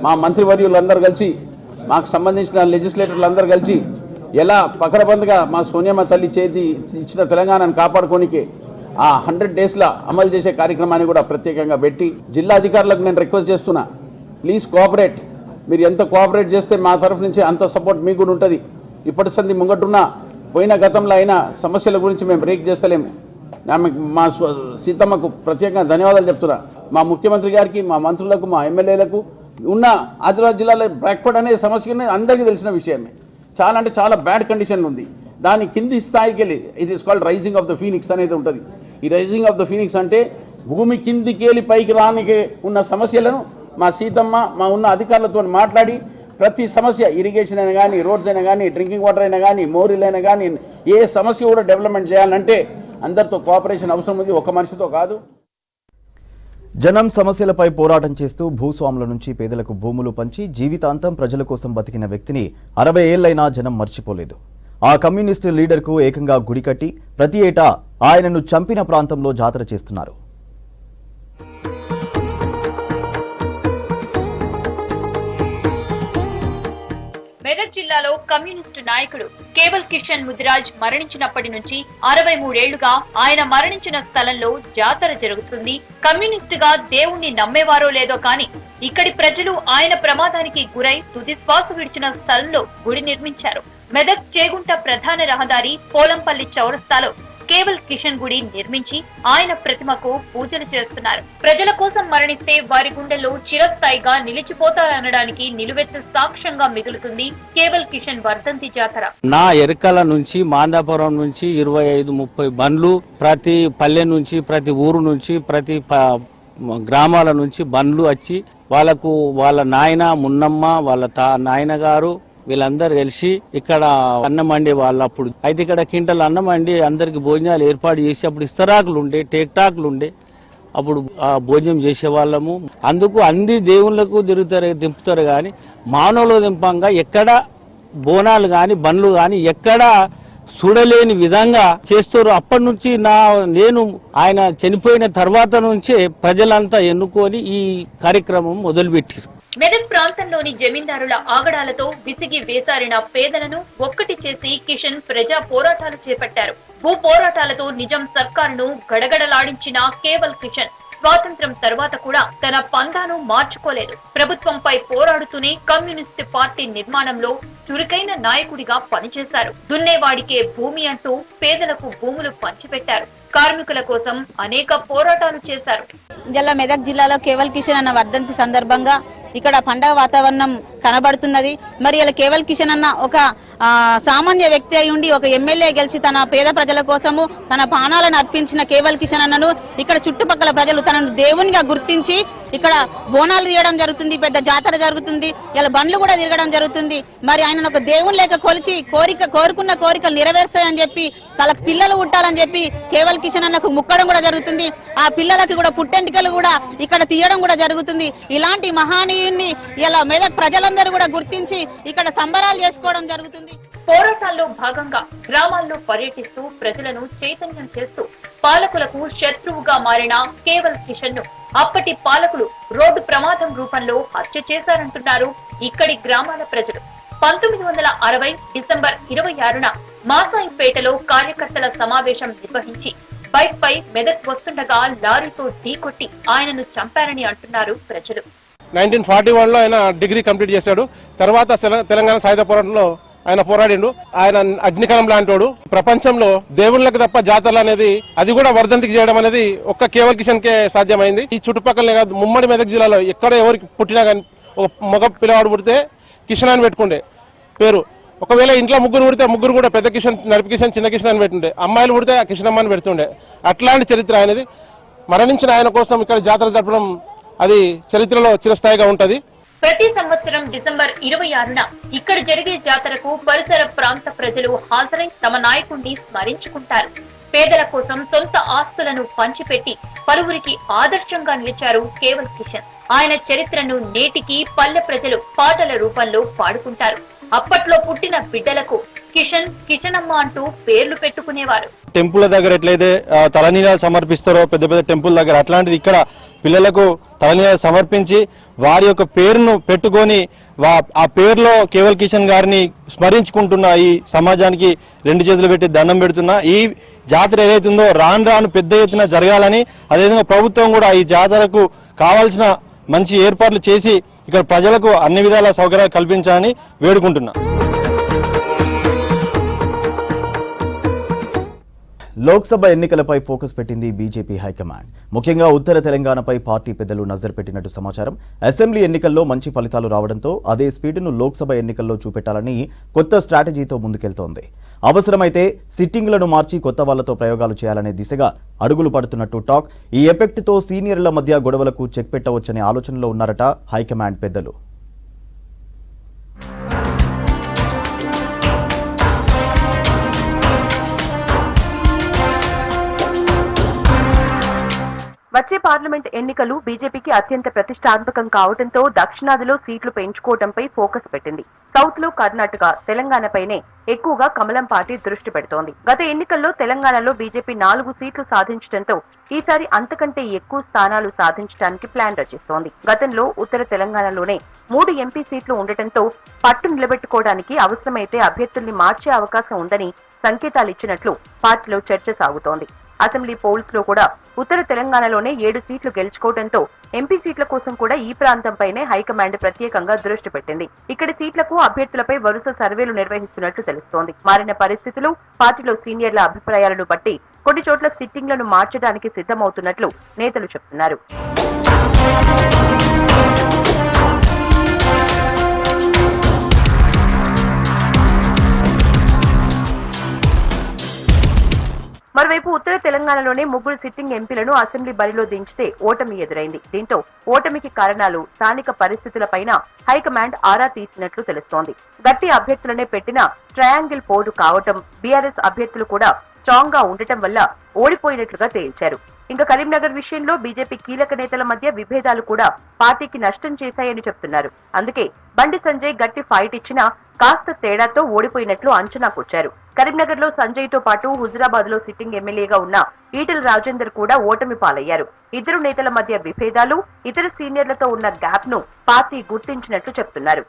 మా మంత్రివర్యులందరూ కలిసి, మాకు సంబంధించిన లెజిస్లేటర్లు అందరూ కలిసి ఎలా పకడబందుగా మా సోనియమ్మ తల్లి చేతి ఇచ్చిన తెలంగాణను కాపాడుకోనికే ఆ 100 డేస్లో అమలు చేసే కార్యక్రమాన్ని కూడా ప్రత్యేకంగా పెట్టి జిల్లా అధికారులకు నేను రిక్వెస్ట్ చేస్తున్నా, ప్లీజ్ కోఆపరేట్. మీరు ఎంత కోఆపరేట్ చేస్తే మా తరఫు నుంచి అంత సపోర్ట్ మీకు కూడా ఉంటుంది. ఇప్పటి సంది ముంగటున్న పోయిన గతంలో అయినా సమస్యల గురించి మేము బ్రేక్ చేస్తలేము. మా సీతమ్మకు ప్రత్యేకంగా ధన్యవాదాలు చెప్తున్నా. మా ముఖ్యమంత్రి గారికి, మా మంత్రులకు, మా ఎమ్మెల్యేలకు ఉన్న ఆదిలాబాద్ జిల్లాలో బ్యాక్వర్డ్ అనే సమస్య అందరికీ తెలిసిన విషయమే. చాలా అంటే చాలా బ్యాడ్ కండిషన్ ఉంది. దాని కింది స్థాయికి వెళ్ళి it is called rising of the phoenix అనేది ఉంటుంది. ఈ రైజింగ్ ఆఫ్ ద ఫీనిక్స్ అంటే భూమి కిందికి వెళ్ళి పైకి రానికి ఉన్న సమస్యలను మా సీతమ్మ మా ఉన్న అధికారులతో మాట్లాడి ప్రతి సమస్య, ఇరిగేషన్ అయినా కానీ, రోడ్స్ అయినా కానీ, డ్రింకింగ్ వాటర్ అయినా కానీ, మోరీలు అయినా కానీ, ఏ సమస్య కూడా డెవలప్మెంట్ చేయాలంటే అందరితో కోఆపరేషన్ అవసరం ఉంది, ఒక మనిషితో కాదు. జనం సమస్యలపై పోరాటం చేస్తూ భూస్వాముల నుంచి పేదలకు భూములు పంచి జీవితాంతం ప్రజల కోసం బతికిన వ్యక్తిని 60 ఏళ్లైనా జనం మర్చిపోలేదు. ఆ కమ్యూనిస్టు లీడర్కు ఏకంగా గుడి కట్టి ప్రతి ఏటా ఆయనను చంపిన ప్రాంతంలో జాతర చేస్తున్నారు. మెదక్ జిల్లాలో కమ్యూనిస్టు నాయకుడు కేవల్ కిషన్ ముదిరాజ్ మరణించినప్పటి నుంచి 63 ఏళ్లుగా ఆయన మరణించిన స్థలంలో జాతర జరుగుతుంది. కమ్యూనిస్టుగా దేవుణ్ణి నమ్మేవారో లేదో కానీ ఇక్కడి ప్రజలు ఆయన ప్రమాదానికి గురై తుది శ్వాస విడిచిన స్థలంలో గుడి నిర్మించారు. మెదక్ చేగుంట ప్రధాన రహదారి పోలంపల్లి చౌరస్తాలో కేవల్ కిషన్ గుడి నిర్మించి ఆయన ప్రతిమకు పూజలు చేస్తున్నారు. ప్రజల కోసం మరణిస్తే వారి గుండెల్లో చిరస్థాయిగా నిలిచిపోతారనడానికి నిలువెత్తు సాక్ష్యంగా మిగులుతుంది కేవల్ కిషన్ వర్ధంతి జాతర. నా ఎరకల నుంచి మాందాపురం నుంచి 25-30 బండ్లు, ప్రతి పల్లె నుంచి, ప్రతి ఊరు నుంచి, ప్రతి గ్రామాల నుంచి బండ్లు వచ్చి వాళ్ళకు వాళ్ళ నాయన మున్నమ్మ, వాళ్ళ నాయన గారు వీళ్ళందరూ కలిసి ఇక్కడ అన్నం వండే వాళ్ళు. అప్పుడు అయితే ఇక్కడ కింటల్ అన్నం వండి అందరికి భోజనాలు ఏర్పాటు చేసి అప్పుడు ఇస్తరాకులు ఉండే, టేక్టాకులు ఉండే, అప్పుడు భోజనం చేసేవాళ్ళము. అందుకు అన్ని దేవుళ్లకు దింపుతారు కానీ మానవులు దింపంగా ఎక్కడ బోనాలు కానీ బండ్లు కానీ ఎక్కడ చూడలేని విధంగా చేస్తారు. అప్పటి నుంచి నేను ఆయన చనిపోయిన తర్వాత నుంచే ప్రజలంతా ఎన్నుకొని ఈ కార్యక్రమం మొదలుపెట్టారు. మెదక్ ప్రాంతంలోని జమీందారుల ఆగడాలతో విసిగి వేసారిన పేదలను ఒక్కటి చేసి కిషన్ ప్రజా పోరాటాలు చేపట్టారు. భూ పోరాటాలతో నిజాం సర్కారును గడగడలాడించిన కేవల్ కిషన్ స్వాతంత్ర్యం తర్వాత కూడా తన పందాను మార్చుకోలేదు. ప్రభుత్వంపై పోరాడుతూనే కమ్యూనిస్ట్ పార్టీ నిర్మాణంలో చురుకైన నాయకుడిగా పనిచేశారు. దున్నేవాడికే భూమి అంటూ పేదలకు భూములు పంచిపెట్టారు. కార్మికుల కోసం అనేక పోరాటాలు చేశారు. జిల్లా మెదక్ జిల్లాలో కేవల్ కిషన్ అన్న వర్ధంతి సందర్భంగా ఇక్కడ పండగ వాతావరణం కనబడుతున్నది. మరి ఇలా కేవల్ కిషన్ అన్న ఒక సామాన్య వ్యక్తి అయి ఉండి ఒక ఎమ్మెల్యే గెలిచి తన పేద ప్రజల కోసము తన ప్రాణాలను అర్పించిన కేవల్ కిషన్ అన్నను ఇక్కడ చుట్టుపక్కల ప్రజలు తనను దేవునిగా గుర్తించి ఇక్కడ బోనాలు తీయడం జరుగుతుంది, పెద్ద జాతర జరుగుతుంది, ఇలా బండ్లు కూడా తిరగడం జరుగుతుంది. మరి ఆయన ఒక దేవుని లేక కొలిచి కోరుకున్న కోరికలు నెరవేరుస్తాయని చెప్పి తనకు పిల్లలు పుట్టాలని చెప్పి కేవల్ కిషన్ అన్నకు ముక్కడం కూడా జరుగుతుంది. ఆ పిల్లలకి కూడా పుట్టెంటికలు కూడా ఇక్కడ తీయడం కూడా జరుగుతుంది. ఇలాంటి మహానీయుని ఇలా మెదక్ ప్రజలందరూ కూడా గుర్తించి ఇక్కడ సంబరాలు చేసుకోవడం జరుగుతుంది. పోరాటాల్లో భాగంగా గ్రామాల్లో పర్యటిస్తూ ప్రజలను చైతన్యం చేస్తూ పాలకులకు శత్రువుగా మారిన కేవల్ కిషన్ ను అప్పటి పాలకులు రోడ్డు ప్రమాదం రూపంలో హత్య చేశారంటున్నారు ఇక్కడి గ్రామాల ప్రజలు. 1960 డిసెంబర్ 26న మాసాయిపేటలో కార్యకర్తల సమావేశం నిర్వహించి బైక్ పై మెదక్ వస్తుండగా లారీతో ఢీకొట్టి ఆయనను చంపారని అంటున్నారు ప్రజలు. 1941లో ఆయన డిగ్రీ కంప్లీట్ చేశాడు. తర్వాత తెలంగాణ సాయుధ పోరాటంలో ఆయన పోరాడిండు. ఆయన అగ్నికణం లాంటోడు. ప్రపంచంలో దేవుళ్ళకి తప్ప జాతరలు అనేది అది కూడా వర్ధంతికి చేయడం అనేది ఒక్క కేవల్ కిషన్ కే సాధ్యమైంది. ఈ చుట్టుపక్కలనే కాదు, ఉమ్మడి మెదక్ జిల్లాలో ఎక్కడ ఎవరికి పుట్టినా కానీ ఒక మగ పిల్లవాడు పుడితే కిషన్ అని పెట్టుకుండే పేరు. ఒకవేళ ఇంట్లో ముగ్గురు పుడితే ముగ్గురు కూడా పెద్ద కిషన్, నడిపి కిషన్, చిన్న కిషన్ అని పెట్టుండే. అమ్మాయిలు పుడితే కిషనమ్మ అని పెడుతుండే. అట్లాంటి చరిత్ర ఆయనది. మరణించిన ఆయన కోసం ఇక్కడ జాతర జరపడం అది చరిత్రలో చిరస్థాయిగా ఉంటది. ప్రతి సంవత్సరం డిసెంబర్ 26న ఇక్కడ జరిగే జాతరకు పరిసర ప్రాంత ప్రజలు హాజరై తమ నాయకుడిని స్మరించుకుంటారు. పేదల కోసం సొంత ఆస్తులను పంచిపెట్టి పలువురికి ఆదర్శంగా నిలిచారు కేవల్ కిషన్. ఆయన చరిత్రను నేటికి పల్లె ప్రజలు పాటల రూపంలో పాడుకుంటారు. అప్పట్లో పుట్టిన బిడ్డలకు కిషన్, కిషనమ్మ అంటూ పేర్లు పెట్టుకునేవారు. టెంపుల్ దగ్గర ఎట్లయితే తలనీలాలు సమర్పిస్తారో పెద్ద పెద్ద టెంపుల్ దగ్గర, అట్లాంటిది ఇక్కడ పిల్లలకు తలనీలాలు సమర్పించి వారి యొక్క పేరును పెట్టుకొని ఆ పేరులో కేవల్ కిషన్ గారిని స్మరించుకుంటున్న ఈ సమాజానికి 2 చేతులు పెట్టి దండం పెడుతున్నా. ఈ జాతర ఏదైతుందో రాను రాను పెద్ద ఎత్తున జరగాలని, అదేవిధంగా ప్రభుత్వం కూడా ఈ జాతరకు కావాల్సిన మంచి ఏర్పాట్లు చేసి ఇక్కడ ప్రజలకు అన్ని విధాల సౌకర్యాలు కల్పించాలని వేడుకుంటున్నా. లోక్సభ ఎన్నికలపై ఫోకస్ పెట్టింది బీజేపీ హైకమాండ్. ముఖ్యంగా ఉత్తర తెలంగాణపై పార్టీ పెద్దలు నజర్ పెట్టినట్టు సమాచారం. అసెంబ్లీ ఎన్నికల్లో మంచి ఫలితాలు రావడంతో అదే స్పీడ్ను లోక్సభ ఎన్నికల్లో చూపెట్టాలని కొత్త స్ట్రాటజీతో ముందుకెళ్తోంది. అవసరమైతే సిట్టింగ్లను మార్చి కొత్త వాళ్లతో ప్రయోగాలు చేయాలనే దిశగా అడుగులు పడుతున్నట్టు టాక్. ఈ ఎఫెక్ట్తో సీనియర్ల మధ్య గొడవలకు చెక్ పెట్టవచ్చనే ఆలోచనలో ఉన్నారట హైకమాండ్ పెద్దలు. వచ్చే పార్లమెంట్ ఎన్నికలు బీజేపీకి అత్యంత ప్రతిష్టాత్మకం కావడంతో దక్షిణాదిలో సీట్లు పెంచుకోవడంపై ఫోకస్ పెట్టింది. సౌత్ లో కర్ణాటక, తెలంగాణపైనే ఎక్కువగా కమలం పార్టీ దృష్టి పెడుతోంది. గత ఎన్నికల్లో తెలంగాణలో బీజేపీ 4 సీట్లు సాధించడంతో ఈసారి అంతకంటే ఎక్కువ స్థానాలు సాధించడానికి ప్లాన్ రచిస్తోంది. గతంలో ఉత్తర తెలంగాణలోనే 3 ఎంపీ సీట్లు ఉండటంతో పట్టు నిలబెట్టుకోవడానికి అవసరమైతే అభ్యర్థుల్ని మార్చే అవకాశం ఉందని సంకేతాలిచ్చినట్లు పార్టీలో చర్చ సాగుతోంది. అసెంబ్లీ పోల్స్ లో కూడా ఉత్తర తెలంగాణలోనే 7 సీట్లు గెలుచుకోవడంతో ఎంపీ సీట్ల కోసం కూడా ఈ ప్రాంతంపైనే హైకమాండ్ ప్రత్యేకంగా దృష్టి పెట్టింది. ఇక్కడి సీట్లకు అభ్యర్థులపై వరుస సర్వేలు నిర్వహిస్తున్నట్లు తెలుస్తోంది. మారిన పరిస్థితులు, పార్టీలో సీనియర్ల అభిప్రాయాలను బట్టి కొన్ని చోట్ల సిట్టింగ్లను మార్చడానికి సిద్ధమవుతున్నట్లు నేతలు చెబుతున్నారు. మరోవైపు ఉత్తర తెలంగాణలోనే 3 సిట్టింగ్ ఎంపీలను అసెంబ్లీ బరిలో దించితే ఓటమి ఎదురైంది. దీంతో ఓటమికి కారణాలు, స్థానిక పరిస్థితులపైన హైకమాండ్ ఆరా తీసినట్లు తెలుస్తోంది. గట్టి అభ్యర్థులనే పెట్టిన ట్రయాంగిల్ పోరు కావటం, బీఆర్ఎస్ అభ్యర్థులు కూడా స్ట్రాంగ్ గా ఉండటం వల్ల ఓడిపోయినట్లుగా తేల్చారు. ఇంకా కరీంనగర్ విషయంలో బీజేపీ కీలక నేతల మధ్య విభేదాలు కూడా పార్టీకి నష్టం చేశాయని చెప్తున్నారు. అందుకే బండి సంజయ్ గట్టి ఫైట్ ఇచ్చినా కాస్త తేడాతో ఓడిపోయినట్లు అంచనాకొచ్చారు. కరీంనగర్ లో సంజయ్ తో పాటు హుజురాబాద్ లో సిట్టింగ్ ఎమ్మెల్యేగా ఉన్న ఈటెల రాజేందర్ కూడా ఓటమి పాలయ్యారు. ఇద్దరు నేతల మధ్య విభేదాలు, ఇతర సీనియర్లతో ఉన్న గ్యాప్ ను పార్టీ గుర్తించినట్లు చెప్తున్నారు.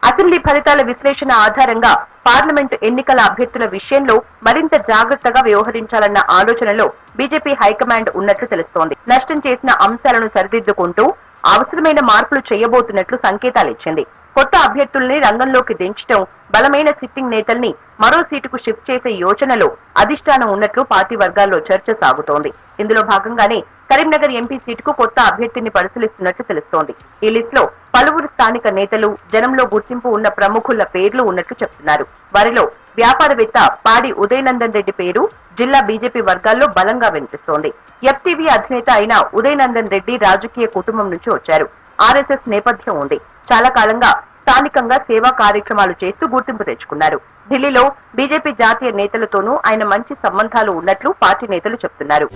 అసెంబ్లీ ఫలితాల విశ్లేషణ ఆధారంగా పార్లమెంటు ఎన్నికల అభ్యర్థుల విషయంలో మరింత జాగ్రత్తగా వ్యవహరించాలన్న ఆలోచనలో బీజేపీ హైకమాండ్ ఉన్నట్లు తెలుస్తోంది. నష్టం చేసిన అంశాలను సరిదిద్దుకుంటూ అవసరమైన మార్పులు చేయబోతున్నట్లు సంకేతాలిచ్చింది. కొత్త అభ్యర్థుల్ని రంగంలోకి దించడం, బలమైన సిట్టింగ్ నేతల్ని మరో సీటుకు షిఫ్ట్ చేసే యోచనలో అధిష్టానం ఉన్నట్లు పార్టీ వర్గాల్లో చర్చ సాగుతోంది. ఇందులో భాగంగానే కరీంనగర్ ఎంపీ సీటుకు కొత్త అభ్యర్థిని పరిశీలిస్తున్నట్లు తెలుస్తోంది. ఈ లిస్ట్ లో పలువురు స్థానిక నేతలు, జనంలో గుర్తింపు ఉన్న ప్రముఖుల పేర్లు ఉన్నట్లు చెప్తున్నారు. వారిలో వ్యాపారవేత్త పాడి ఉదయనందన్ రెడ్డి పేరు జిల్లా బీజేపీ వర్గాల్లో బలంగా వినిపిస్తోంది. ఎఫ్టీవీ అధినేత అయిన ఉదయనందన్ రెడ్డి రాజకీయ కుటుంబం నుంచి వచ్చారు. ఆర్ఎస్ఎస్ నేపథ్యం ఉంది. చాలా కాలంగా స్థానికంగా సేవా కార్యక్రమాలు చేస్తూ గుర్తింపు తెచ్చుకున్నారు. ఢిల్లీలో బీజేపీ జాతీయ నేతలతోనూ ఆయన మంచి సంబంధాలు ఉన్నట్లు పార్టీ నేతలు చెప్తున్నారు.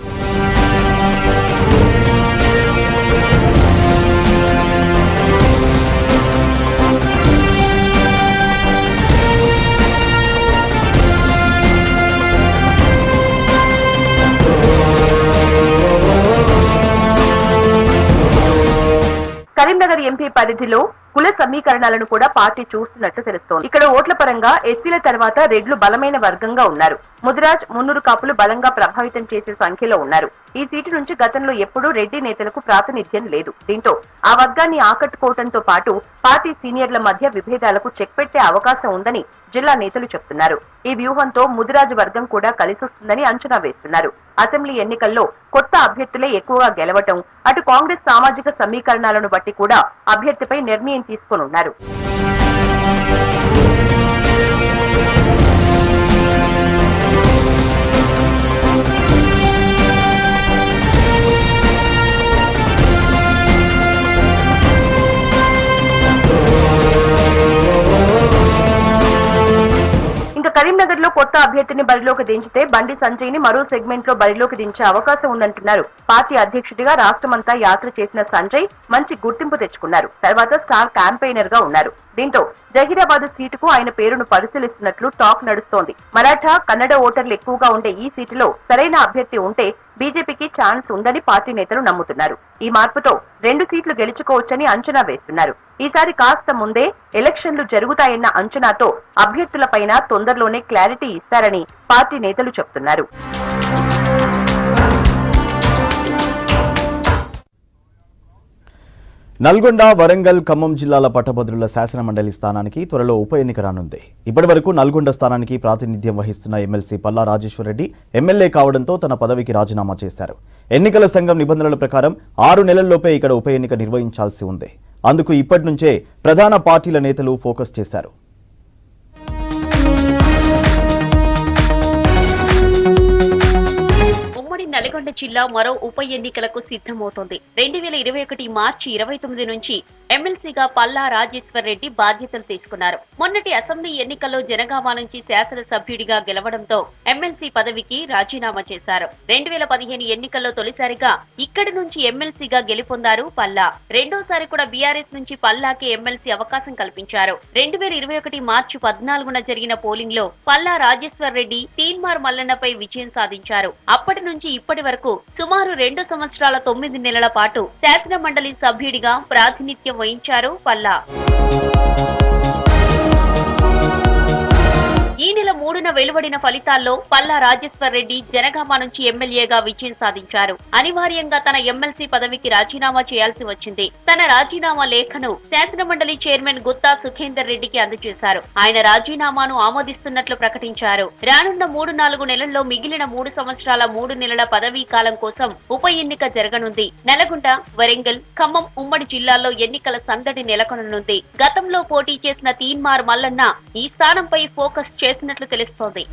కరీంనగర్ ఎంపీ పరిధిలో కుల సమీకరణాలను కూడా పార్టీ చూస్తున్నట్లు తెలుస్తోంది. ఇక్కడ ఓట్ల పరంగా ఎస్సీల తర్వాత రెడ్లు బలమైన వర్గంగా ఉన్నారు. ముదిరాజ్, మున్నూరు కాపులు బలంగా ప్రభావితం చేసే సంఖ్యలో ఉన్నారు. ఈ సీటు నుంచి గతంలో ఎప్పుడూ రెడ్డి నేతలకు ప్రాతినిధ్యం లేదు. దీంతో ఆ వర్గాన్ని ఆకట్టుకోవడంతో పాటు పార్టీ సీనియర్ల మధ్య విభేదాలకు చెక్ పెట్టే అవకాశం ఉందని జిల్లా నేతలు చెప్తున్నారు. ఈ వ్యూహంతో ముదిరాజు వర్గం కూడా కలిసొస్తుందని అంచనా వేస్తున్నారు. అసెంబ్లీ ఎన్నికల్లో కొత్త అభ్యర్థులే ఎక్కువగా గెలవటం, అటు కాంగ్రెస్ సామాజిక సమీకరణాలను బట్టి కూడా అభ్యర్థిపై నిర్ణయం తీసుకోనున్నారు. కరీంనగర్ లో కొత్త అభ్యర్థిని బరిలోకి దించితే బండి సంజయ్ ని మరో సెగ్మెంట్ లో బరిలోకి దించే అవకాశం ఉందంటున్నారు. పార్టీ అధ్యక్షుడిగా రాష్ట్రమంతా యాత్ర చేసిన సంజయ్ మంచి గుర్తింపు తెచ్చుకున్నారు. తర్వాత స్టార్ క్యాంపెయినర్ గా ఉన్నారు. దీంతో జహీరాబాద్ సీటుకు ఆయన పేరును పరిశీలిస్తున్నట్లు టాక్ నడుస్తోంది. మరాఠా, కన్నడ ఓటర్లు ఎక్కువగా ఉండే ఈ సీటులో సరైన అభ్యర్థి ఉంటే బీజేపీకి ఛాన్స్ ఉందని పార్టీ నేతలు నమ్ముతున్నారు. ఈ మార్పుతో 2 సీట్లు గెలుచుకోవచ్చని అంచనా వేస్తున్నారు. ఈసారి కాస్త ముందే ఎలక్షన్లు జరుగుతాయన్న అంచనాతో అభ్యర్థులపైన తొందరలోనే క్లారిటీ ఇస్తారని పార్టీ నేతలు చెబుతున్నారు. నల్గొండ, వరంగల్, ఖమ్మం జిల్లాల పట్టభద్రుల శాసనమండలి స్థానానికి త్వరలో ఉప ఎన్నిక రానుంది. ఇప్పటివరకు నల్గొండ స్థానానికి ప్రాతినిధ్యం వహిస్తున్న ఎమ్మెల్సీ పల్లా రాజేశ్వరరెడ్డి ఎమ్మెల్యే కావడంతో తన పదవికి రాజీనామా చేశారు. ఎన్నికల సంఘం నిబంధనల ప్రకారం 6 నెలల్లోపే ఇక్కడ ఉప ఎన్నిక నిర్వహించాల్సి ఉంది. అందుకు ఇప్పటి నుంచే ప్రధాన పార్టీల నేతలు ఫోకస్ చేశారు. నల్గొండ జిల్లా మరో ఉప ఎన్నికలకు సిద్ధమవుతోంది. 2021 మార్చి 29 నుంచి ఎమ్మెల్సీగా పల్లా రాజేశ్వర్ రెడ్డి బాధ్యతలు తీసుకున్నారు. మొన్నటి అసెంబ్లీ ఎన్నికల్లో జనగామ నుంచి శాసనసభ్యుడిగా గెలవడంతో ఎమ్మెల్సీ పదవికి రాజీనామా చేశారు. 2015 ఎన్నికల్లో తొలిసారిగా ఇక్కడి నుంచి ఎమ్మెల్సీగా గెలుపొందారు పల్లా. రెండోసారి కూడా బీఆర్ఎస్ నుంచి పల్లాకి ఎమ్మెల్సీ అవకాశం కల్పించారు. 2021 మార్చి 14న జరిగిన పోలింగ్ లో పల్లా రాజేశ్వర్ రెడ్డి తీన్మార్ మల్లన్నపై విజయం సాధించారు. అప్పటి నుంచి ఇప్పటి వరకు సుమారు 2 సంవత్సరాల 9 నెలల పాటు శాసన మండలి సభ్యుడిగా ప్రాతినిధ్యం వహించారు పల్లా. ఈ నెల 3న వెలువడిన ఫలితాల్లో పల్లా రాజేశ్వర్ రెడ్డి జనగామ నుంచి ఎమ్మెల్యేగా విజయం సాధించారు. అనివార్యంగా తన ఎమ్మెల్సీ పదవికి రాజీనామా చేయాల్సి వచ్చింది. తన రాజీనామా లేఖను శాసన మండలి చైర్మన్ గుత్తా సుఖేందర్ రెడ్డికి అందజేశారు. ఆయన రాజీనామాను ఆమోదిస్తున్నట్లు ప్రకటించారు. రానున్న 3-4 నెలల్లో మిగిలిన 3 సంవత్సరాల 3 నెలల పదవీ కాలం కోసం ఉప ఎన్నిక జరగనుంది. నల్గొండ, వరంగల్, ఖమ్మం ఉమ్మడి జిల్లాల్లో ఎన్నికల సందడి నెలకొననుంది. గతంలో పోటీ చేసిన తీన్మార్ మల్లన్న ఈ స్థానంపై ఫోకస్ చేసినట్లు తెలుస్తోంది.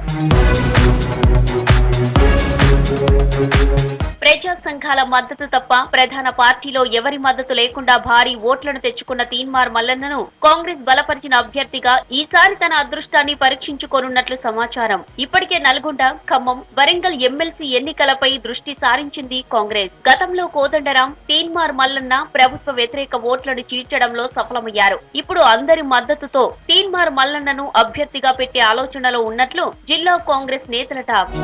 ప్రజా సంఘాల మద్దతు తప్ప ప్రధాన పార్టీలో ఎవరి మద్దతు లేకుండా భారీ ఓట్లను తెచ్చుకున్న తీన్మార్ మల్లన్నను కాంగ్రెస్ బలపరిచిన అభ్యర్థిగా ఈసారి తన అదృష్టాన్ని పరీక్షించుకోనున్నట్లు సమాచారం. ఇప్పటికే నల్గొండ, ఖమ్మం, వరంగల్ ఎమ్మెల్సీ ఎన్నికలపై దృష్టి సారించింది కాంగ్రెస్. గతంలో కోదండరాం, తీన్మార్ మల్లన్న ప్రభుత్వ వ్యతిరేక ఓట్లను చీల్చడంలో సఫలమయ్యారు. ఇప్పుడు అందరి మద్దతుతో తీన్మార్ మల్లన్నను అభ్యర్థిగా పెట్టే ఆలోచనలో ఉన్నట్లు జిల్లా కాంగ్రెస్ నేతల టాక్.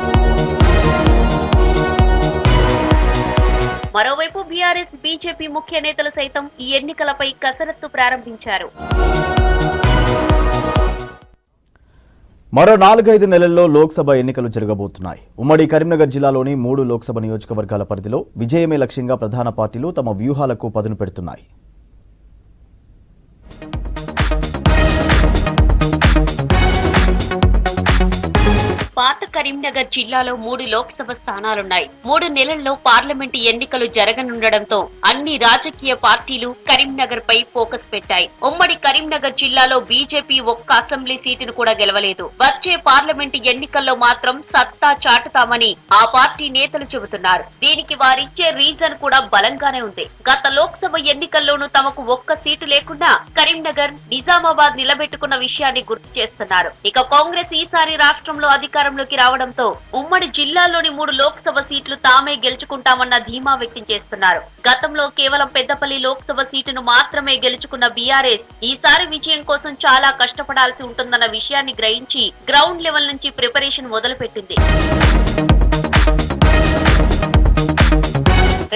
మరోవైపు బీఆర్ఎస్, బీజేపీ ముఖ్య నేతలు సైతం ఈ ఎన్నికలపై కసరత్తు ప్రారంభించారు. మరో 4-5 నెలల్లో లోక్సభ ఎన్నికలు జరగబోతున్నాయి. ఉమ్మడి కరీంనగర్ జిల్లాలోని 3 లోక్సభ నియోజకవర్గాల పరిధిలో విజయమే లక్ష్యంగా ప్రధాన పార్టీలు తమ వ్యూహాలకు పదును పెడుతున్నాయి. పాత కరీంనగర్ జిల్లాలో 3 లోక్సభ స్థానాలున్నాయి. 3 నెలల్లో పార్లమెంటు ఎన్నికలు జరగనుండడంతో అన్ని రాజకీయ పార్టీలు కరీంనగర్ పై ఫోకస్ పెట్టాయి. ఉమ్మడి కరీంనగర్ జిల్లాలో బీజేపీ ఒక్క అసెంబ్లీ సీటును కూడా గెలవలేదు. వచ్చే పార్లమెంటు ఎన్నికల్లో మాత్రం సత్తా చాటుతామని ఆ పార్టీ నేతలు చెబుతున్నారు. దీనికి వారిచ్చే రీజన్ కూడా బలంగానే ఉంది. గత లోక్సభ ఎన్నికల్లోనూ తమకు ఒక్క సీటు లేకుండా కరీంనగర్, నిజామాబాద్ నిలబెట్టుకున్న విషయాన్ని గుర్తు చేస్తున్నారు. ఇక కాంగ్రెస్ ఈసారి రాష్ట్రంలో అధికారంలోకి రావడంతో ఉమ్మడి జిల్లాలోని 3 లోక్సభ సీట్లు తామే గెలుచుకుంటామన్న ధీమా వ్యక్తం చేస్తున్నారు. గతంలో కేవలం పెద్దపల్లి లోక్సభ సీటును మాత్రమే గెలుచుకున్న బీఆర్ఎస్ ఈసారి విజయం కోసం చాలా కష్టపడాల్సి ఉంటుందన్న విషయాన్ని గ్రహించి గ్రౌండ్ లెవెల్ నుంచి ప్రిపరేషన్ మొదలుపెట్టింది.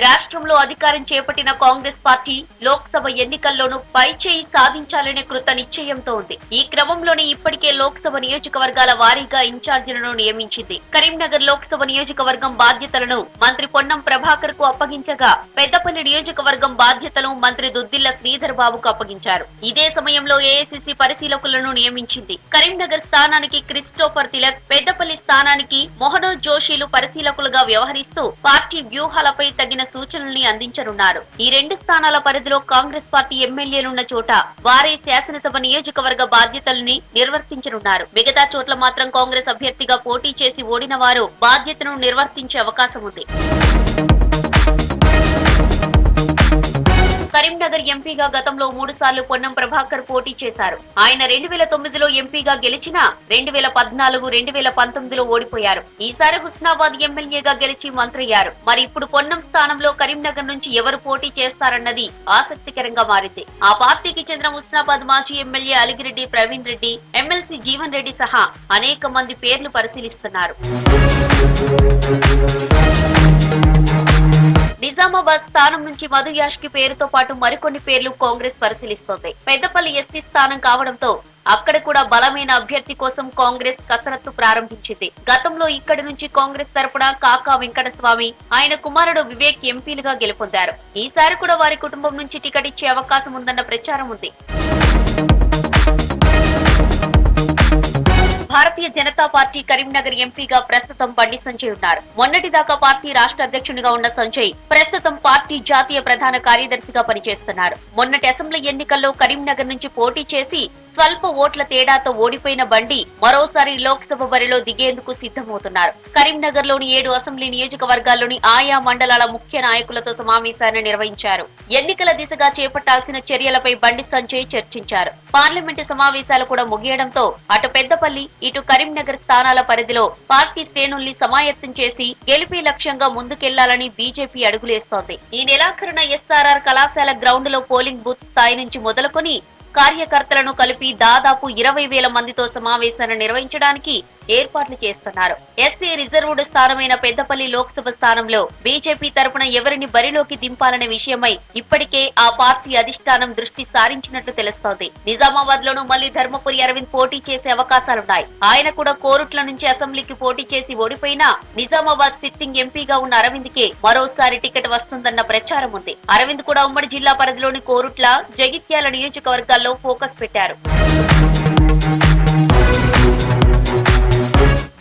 రాష్ట్రంలో అధికారం చేపట్టిన కాంగ్రెస్ పార్టీ లోక్సభ ఎన్నికల్లోనూ పైచేయి సాధించాలనే కృత నిశ్చయంతో ఉంది. ఈ క్రమంలోనే ఇప్పటికే లోక్సభ నియోజకవర్గాల వారీగా ఇన్ఛార్జీలను నియమించింది. కరీంనగర్ లోక్సభ నియోజకవర్గం బాధ్యతలను మంత్రి పొన్నం ప్రభాకర్ కు అప్పగించగా, పెద్దపల్లి నియోజకవర్గం బాధ్యతలను మంత్రి దుద్దిల్ల శ్రీధర్ బాబుకు అప్పగించారు. ఇదే సమయంలో ఏఐసిసి పరిశీలకులను నియమించింది. కరీంనగర్ స్థానానికి క్రిస్టోఫర్ తిలక్, పెద్దపల్లి స్థానానికి మోహనోజ్ జోషిలు పరిశీలకులుగా వ్యవహరిస్తూ పార్టీ వ్యూహాలపై తగిన సూచనల్ని అందించనున్నారు. ఈ 2 స్థానాల పరిధిలో కాంగ్రెస్ పార్టీ ఎమ్మెల్యేలున్న చోట వారే శాసనసభ నియోజకవర్గ బాధ్యతల్ని నిర్వర్తించనున్నారు. మిగతా చోట్ల మాత్రం కాంగ్రెస్ అభ్యర్థిగా పోటీ చేసి ఓడిన వారు బాధ్యతను నిర్వర్తించే అవకాశం ఉంది. కరీంనగర్ ఎంపీగా గతంలో 3 సార్లు పొన్నం ప్రభాకర్ పోటీ చేశారు. ఆయన 2009లో ఎంపీగా గెలిచినా 2014, 2019లో ఓడిపోయారు. ఈసారి హుస్నాబాద్ ఎమ్మెల్యేగా గెలిచి మంత్రయ్యారు. మరి ఇప్పుడు పొన్నం స్థానంలో కరీంనగర్ నుంచి ఎవరు పోటీ చేస్తారన్నది ఆసక్తికరంగా మారింది. ఆ పార్టీకి చెందిన హుస్నాబాద్ మాజీ ఎమ్మెల్యే అలిగిరెడ్డి ప్రవీణ్ రెడ్డి, ఎమ్మెల్సీ జీవన్ రెడ్డి సహా అనేక మంది పేర్లు పరిశీలిస్తున్నారు. నిజామాబాద్ స్థానం నుంచి మధు యాష్కి పేరుతో పాటు మరికొన్ని పేర్లు కాంగ్రెస్ పరిశీలిస్తోంది. పెద్దపల్లి ఎస్సీ స్థానం కావడంతో అక్కడ కూడా బలమైన అభ్యర్థి కోసం కాంగ్రెస్ కసరత్తు ప్రారంభించింది. గతంలో ఇక్కడి నుంచి కాంగ్రెస్ తరపున కాకా వెంకటస్వామి, ఆయన కుమారుడు వివేక్ ఎంపీలుగా గెలుపొందారు. ఈసారి కూడా వారి కుటుంబం నుంచి టికెట్ ఇచ్చే అవకాశం ఉందన్న ప్రచారం ఉంది. భారతీయ జనతా పార్టీ కరీంనగర్ ఎంపీగా ప్రస్తుతం బండి సంజయ్ ఉన్నారు. మొన్నటిదాకా పార్టీ రాష్ట్ర అధ్యక్షునిగా ఉన్న సంజయ్ ప్రస్తుతం పార్టీ జాతీయ ప్రధాన కార్యదర్శిగా పనిచేస్తున్నారు. మొన్నటి అసెంబ్లీ ఎన్నికల్లో కరీంనగర్ నుంచి పోటీ చేసి స్వల్ప ఓట్ల తేడాతో ఓడిపోయిన బండి మరోసారి లోక్సభ బరిలో దిగేందుకు సిద్ధమవుతున్నారు. కరీంనగర్ లోని 7 అసెంబ్లీ నియోజకవర్గాల్లోని ఆయా మండలాల ముఖ్య నాయకులతో సమావేశాన్ని నిర్వహించారు. ఎన్నికల దిశగా చేపట్టాల్సిన చర్యలపై బండి సంజయ్ చర్చించారు. పార్లమెంటు సమావేశాలు కూడా ముగియడంతో అటు పెద్దపల్లి, ఇటు కరీంనగర్ స్థానాల పరిధిలో పార్టీ శ్రేణుల్ని సమాయత్తం చేసి గెలిపే లక్ష్యంగా ముందుకెళ్లాలని బీజేపీ అడుగులేస్తోంది. ఈ నెలాఖరున ఎస్ఆర్ఆర్ కళాశాల గ్రౌండ్ లో పోలింగ్ బూత్ స్థాయి నుంచి మొదలుకొని కార్యకర్తలను కలిపి దాదాపు 20,000 మందితో సమావేశాన్ని నిర్వహించడానికి ఏర్పాట్లు చేస్తున్నారు. ఎస్సీ రిజర్వ్డ్ స్థానమైన పెద్దపల్లి లోక్సభ స్థానంలో బీజేపీ తరపున ఎవరిని బరిలోకి దింపాలనే విషయమై ఇప్పటికే ఆ పార్టీ అధిష్టానం దృష్టి సారించినట్లు తెలుస్తోంది. నిజామాబాద్ లోనూ మళ్లీ ధర్మపురి అరవింద్ పోటీ చేసే అవకాశాలున్నాయి. ఆయన కూడా కోరుట్ల నుంచి అసెంబ్లీకి పోటీ చేసి ఓడిపోయినా నిజామాబాద్ సిట్టింగ్ ఎంపీగా ఉన్న అరవింద్ కే మరోసారి టికెట్ వస్తుందన్న ప్రచారం ఉంది. అరవింద్ కూడా ఉమ్మడి జిల్లా పరిధిలోని కోరుట్ల, జగిత్యాల నియోజకవర్గాల్లో ఫోకస్ పెట్టారు.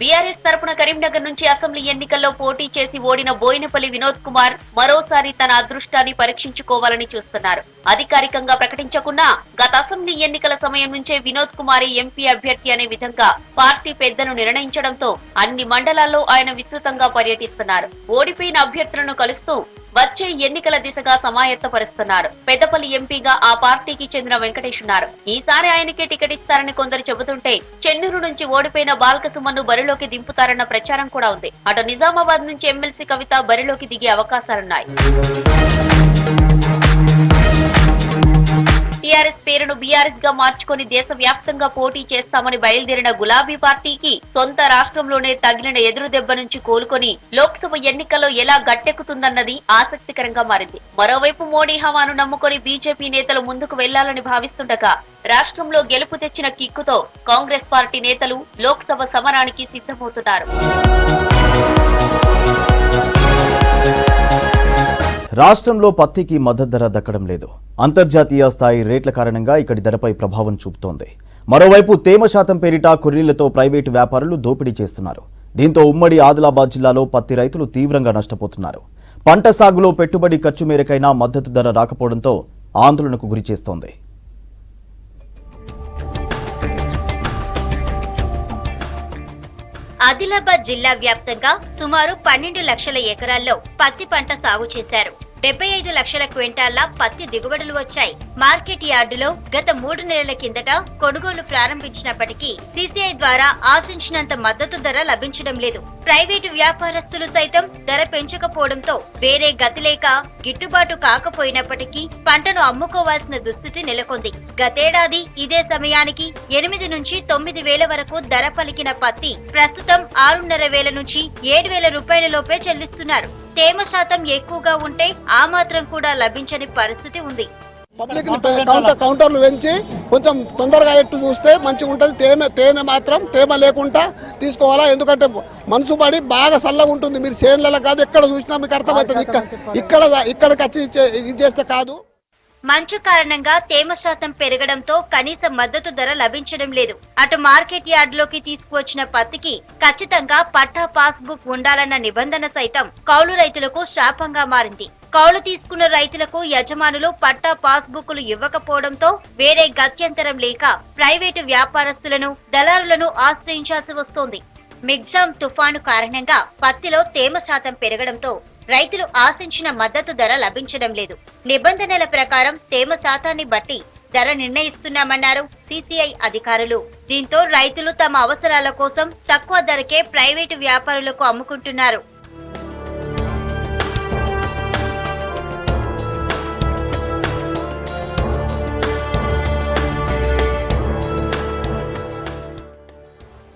బీఆర్ఎస్ తరపున కరీంనగర్ నుంచి అసెంబ్లీ ఎన్నికల్లో పోటీ చేసి ఓడిన బోయినపల్లి వినోద్ కుమార్ మరోసారి తన అదృష్టాన్ని పరీక్షించుకోవాలని చూస్తున్నారు. అధికారికంగా ప్రకటించకున్నా గత అసెంబ్లీ ఎన్నికల సమయం నుంచే వినోద్ కుమార్ ఎంపీ అభ్యర్థి అనే విధంగా పార్టీ పెద్దలు నిర్ణయించడంతో అన్ని మండలాల్లో ఆయన విస్తృతంగా పర్యటిస్తున్నారు. ఓడిపోయిన అభ్యర్థులను కలుస్తూ వచ్చే ఎన్నికల దిశగా సమాయత్తపరుస్తున్నారు. పెద్దపల్లి ఎంపీగా ఆ పార్టీకి చెందిన వెంకటేష్ ఉన్నారు. ఈసారి ఆయనకే టికెట్ ఇస్తారని కొందరు చెబుతుంటే చెన్నూరు నుంచి ఓడిపోయిన బాల్కసుమన్ను బరిలోకి దింపుతారన్న ప్రచారం కూడా ఉంది. అటు నిజామాబాద్ నుంచి ఎమ్మెల్సీ కవిత బరిలోకి దిగే అవకాశాలున్నాయి. టీఆర్ఎస్ పేరును బీఆర్ఎస్ గా మార్చుకొని దేశవ్యాప్తంగా పోటీ చేస్తామని బయలుదేరిన గులాబీ పార్టీకి సొంత రాష్ట్రంలోనే తగిలిన ఎదురు దెబ్బ నుంచి కోలుకొని లోక్సభ ఎన్నికల్లో ఎలా గట్టెక్కుతుందన్నది ఆసక్తికరంగా మారింది. మరోవైపు మోడీ హవాను నమ్ముకొని బీజేపీ నేతలు ముందుకు వెళ్లాలని భావిస్తుండగా రాష్ట్రంలో గెలుపు తెచ్చిన కిక్కుతో కాంగ్రెస్ పార్టీ నేతలు లోక్సభ సమరానికి సిద్ధమవుతున్నారు. రాష్ట్రంలో పత్తికి మద్దతు ధర దక్కడం లేదు. అంతర్జాతీయ స్థాయి రేట్ల కారణంగా ఇక్కడి ధరపై ప్రభావం చూపుతోంది. మరోవైపు తేమ శాతం పేరిట కొర్రీలతో ప్రైవేటు వ్యాపారులు దోపిడీ చేస్తున్నారు. దీంతో ఉమ్మడి ఆదిలాబాద్ జిల్లాలో పత్తి రైతులు తీవ్రంగా నష్టపోతున్నారు. పంట సాగులో పెట్టుబడి ఖర్చు మేరకైనా మద్దతు ధర రాకపోవడంతో ఆందోళనకు గురిచేస్తోంది. ఆదిలాబాద్ జిల్లా వ్యాప్తంగా సుమారు 12 లక్షల ఎకరాల్లో పత్తి పంట సాగు చేశారు. 75 లక్షల క్వింటాళ్ల పత్తి దిగుబడులు వచ్చాయి. మార్కెట్ యార్డులో గత 3 నెలల కిందట కొనుగోలు ప్రారంభించినప్పటికీ సీసీఐ ద్వారా ఆశించినంత మద్దతు ధర లభించడం లేదు. ప్రైవేటు వ్యాపారస్తులు సైతం ధర పెంచకపోవడంతో వేరే గతి లేక గిట్టుబాటు కాకపోయినప్పటికీ పంటను అమ్ముకోవాల్సిన దుస్థితి నెలకొంది. గతేడాది ఇదే సమయానికి 8 నుంచి 9 వేల వరకు ధర పలికిన పత్తి ప్రస్తుతం 6,500 నుంచి 7,000 రూపాయల లోపే చెల్లిస్తున్నారు. తేమ శాతం ఎక్కువగా ఉంటే ఆ మాత్రం కూడా లభించని పరిస్థితి ఉంది. పబ్లిక్ కౌంటర్లు పెంచి కొంచెం తొందరగా ఎట్టు చూస్తే మంచిగా ఉంటుంది. తేనె మాత్రం తేమ లేకుండా తీసుకోవాలా, ఎందుకంటే మనసు పడి బాగా చల్లగా ఉంటుంది. మీరు చేనులలో కాదు ఎక్కడ చూసినా మీకు అర్థమవుతుంది. ఇక్కడికి వచ్చి ఇది చేస్తే కాదు. మంచు కారణంగా తేమ శాతం పెరగడంతో కనీస మద్దతు ధర లభించడం లేదు. అటు మార్కెట్ యార్డులోకి తీసుకువచ్చిన పత్తికి ఖచ్చితంగా పట్టా పాస్బుక్ ఉండాలన్న నిబంధన సైతం కౌలు రైతులకు శాపంగా మారింది. కౌలు తీసుకున్న రైతులకు యజమానులు పట్టా పాస్బుక్లు ఇవ్వకపోవడంతో వేరే గత్యంతరం లేక ప్రైవేటు వ్యాపారస్తులను దళారులను ఆశ్రయించాల్సి వస్తోంది. మిగ్జాం తుఫాను కారణంగా పత్తిలో తేమ శాతం పెరగడంతో రైతులు ఆశించిన మద్దతు ధర లభించడం లేదు. నిబంధనల ప్రకారం తేమ శాతాన్ని బట్టి ధర నిర్ణయిస్తున్నామన్నారు సీసీఐ అధికారులు. దీంతో రైతులు తమ అవసరాల కోసం తక్కువ ధరకే ప్రైవేటు వ్యాపారులకు అమ్ముకుంటున్నారు.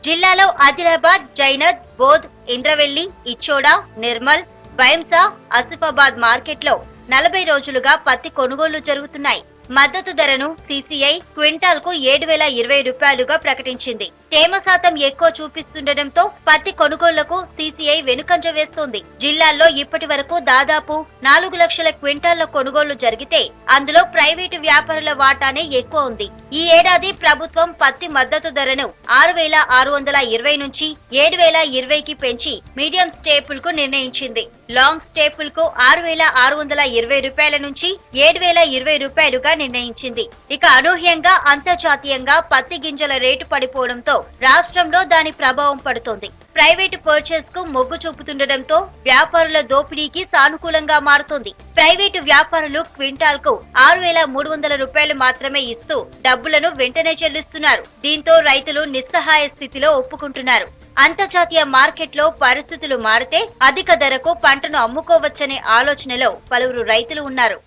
జిల్లాలో ఆదిలాబాద్, జైనద్, బోధ్, ఇంద్రవెల్లి, ఇచ్చోడా, నిర్మల్, బైంసా, ఆసిఫాబాద్ మార్కెట్లో 40 రోజులుగా పత్తి కొనుగోళ్లు జరుగుతున్నాయి. మద్దతు ధరను సీసీఐ క్వింటాల్ కు 7,020 రూపాయలుగా ప్రకటించింది. తేమ శాతం ఎక్కువ చూపిస్తుండటంతో పత్తి కొనుగోళ్లకు సీసీఐ వెనుకంజ వేస్తోంది. జిల్లాల్లో ఇప్పటి వరకు దాదాపు 4 లక్షల క్వింటాళ్ల కొనుగోళ్లు జరిగితే అందులో ప్రైవేటు వ్యాపారుల వాటానే ఎక్కువ ఉంది. ఈ ఏడాది ప్రభుత్వం పత్తి మద్దతు ధరను 6,620 నుంచి 7,020కి పెంచి మీడియం స్టేపుల్ కు నిర్ణయించింది. లాంగ్ స్టేపుల్ కు 6,620 రూపాయల నుంచి 7,020 రూపాయలుగా నిర్ణయించింది. ఇక అనూహ్యంగా అంతర్జాతీయంగా పత్తి గింజల రేటు పడిపోవడంతో రాష్ట్రంలో దాని ప్రభావం పడుతోంది. ప్రైవేటు పర్చేస్ కు మొగ్గు చూపుతుండటంతో వ్యాపారుల దోపిడీకి సానుకూలంగా మారుతోంది. ప్రైవేటు వ్యాపారులు క్వింటాల్ కు 6,300 రూపాయలు మాత్రమే ఇస్తూ డబ్బులను వెంటనే చెల్లిస్తున్నారు. దీంతో రైతులు నిస్సహాయ స్థితిలో ఒప్పుకుంటున్నారు. అంతర్జాతీయ మార్కెట్లో పరిస్థితులు మారితే అధిక ధరకు పంటను అమ్ముకోవచ్చనే ఆలోచనలో పలువురు రైతులు ఉన్నారు.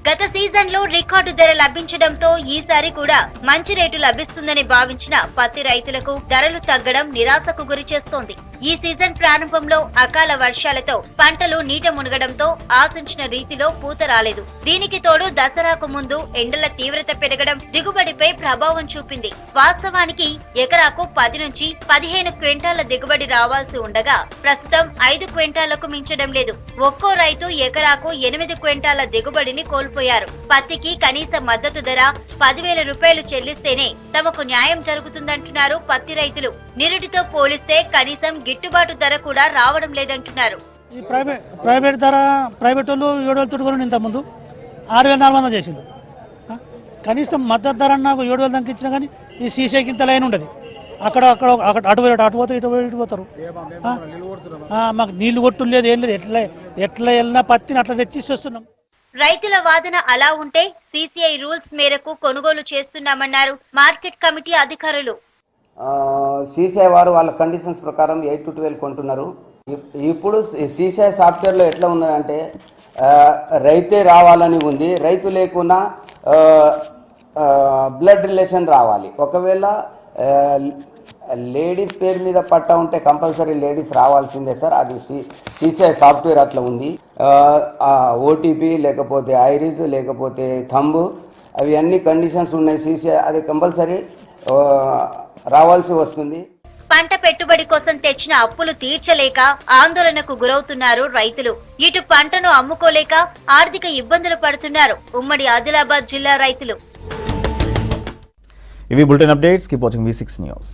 గత సీజన్ లో రికార్డు ధర లభించడంతో ఈసారి కూడా మంచి రేటు లభిస్తుందని భావించిన పత్తి రైతులకు ధరలు తగ్గడం నిరాశకు గురి చేస్తోంది. ఈ సీజన్ ప్రారంభంలో అకాల వర్షాలతో పంటలు నీట మునగడంతో ఆశించిన రీతిలో పూత రాలేదు. దీనికి తోడు దసరాకు ముందు ఎండల తీవ్రత పెరగడం దిగుబడిపై ప్రభావం చూపింది. వాస్తవానికి ఎకరాకు 10 నుంచి 15 క్వింటాల దిగుబడి రావాల్సి ఉండగా ప్రస్తుతం 5 క్వింటాలకు మించడం లేదు. ఒక్కో రైతు ఎకరాకు 8 క్వింటాల దిగుబడిని కోల్పోయారు. పత్తికి కనీస మద్దతు ధర 10,000 రూపాయలు చెల్లిస్తేనే తమకు న్యాయం జరుగుతుందంటున్నారు పత్తి రైతులు. నిరుడితో పోలిస్తే కనీసం గిట్టుబాటు ధర కూడా రావడం లేదంటున్నారు. ఈ ప్రైవేట్ ధర ప్రైవేట్ వాళ్ళు 7,000 తోటి ఇంత ముందు 6,400 చేసిండు. కనీసం మద్దతు ధర నాకు 7,000 దాకా ఇచ్చినా కానీ ఈ సీసీకి ఇంత లైన్ ఉంటుంది. అక్కడ అటు పోతారు ఇటు పోతారు. మాకు నీళ్లు కొట్టు లేదు, ఏం లేదు. ఎట్లా వెళ్ళినా పత్తిని అట్లా తెచ్చి వస్తున్నాం. రైతుల వాదన అలా ఉంటే సీసీఐ రూల్స్ మేరకు కొనుగోలు చేస్తున్నామన్నారు మార్కెట్ కమిటీ అధికారులు. సీసీఐ వారు వాళ్ళ కండిషన్స్ ప్రకారం 8 to 12 కొంటున్నారు. ఇప్పుడు సీసీఐ సాఫ్ట్వేర్లో ఎట్లా ఉన్నదంటే రైతే రావాలని ఉంది, రైతు లేకున్నా బ్లడ్ రిలేషన్ రావాలి. ఒకవేళ లేడీస్ పేరు మీద పట్టా ఉంటే కంపల్సరీ లేడీస్ రావాల్సిందే సార్. అది సీసీఐ సాఫ్ట్వేర్ అట్లా ఉంది. ఓటీపీ లేకపోతే ఐరిస్ లేకపోతే థంబ్ అవి అన్ని కండిషన్స్ ఉన్నాయి. సీసీఐ అది కంపల్సరీ రావాల్సి వస్తుంది. పంట పెట్టుబడి కోసం తెచ్చిన అప్పులు తీర్చలేక ఆందోళనకు గురవుతున్నారు రైతులు. ఇటు పంటను అమ్ముకోలేక ఆర్థిక ఇబ్బందులు పడుతున్నారు ఉమ్మడి ఆదిలాబాద్ జిల్లా రైతులు. ఇవి bulletin updates. Keep watching V6 news.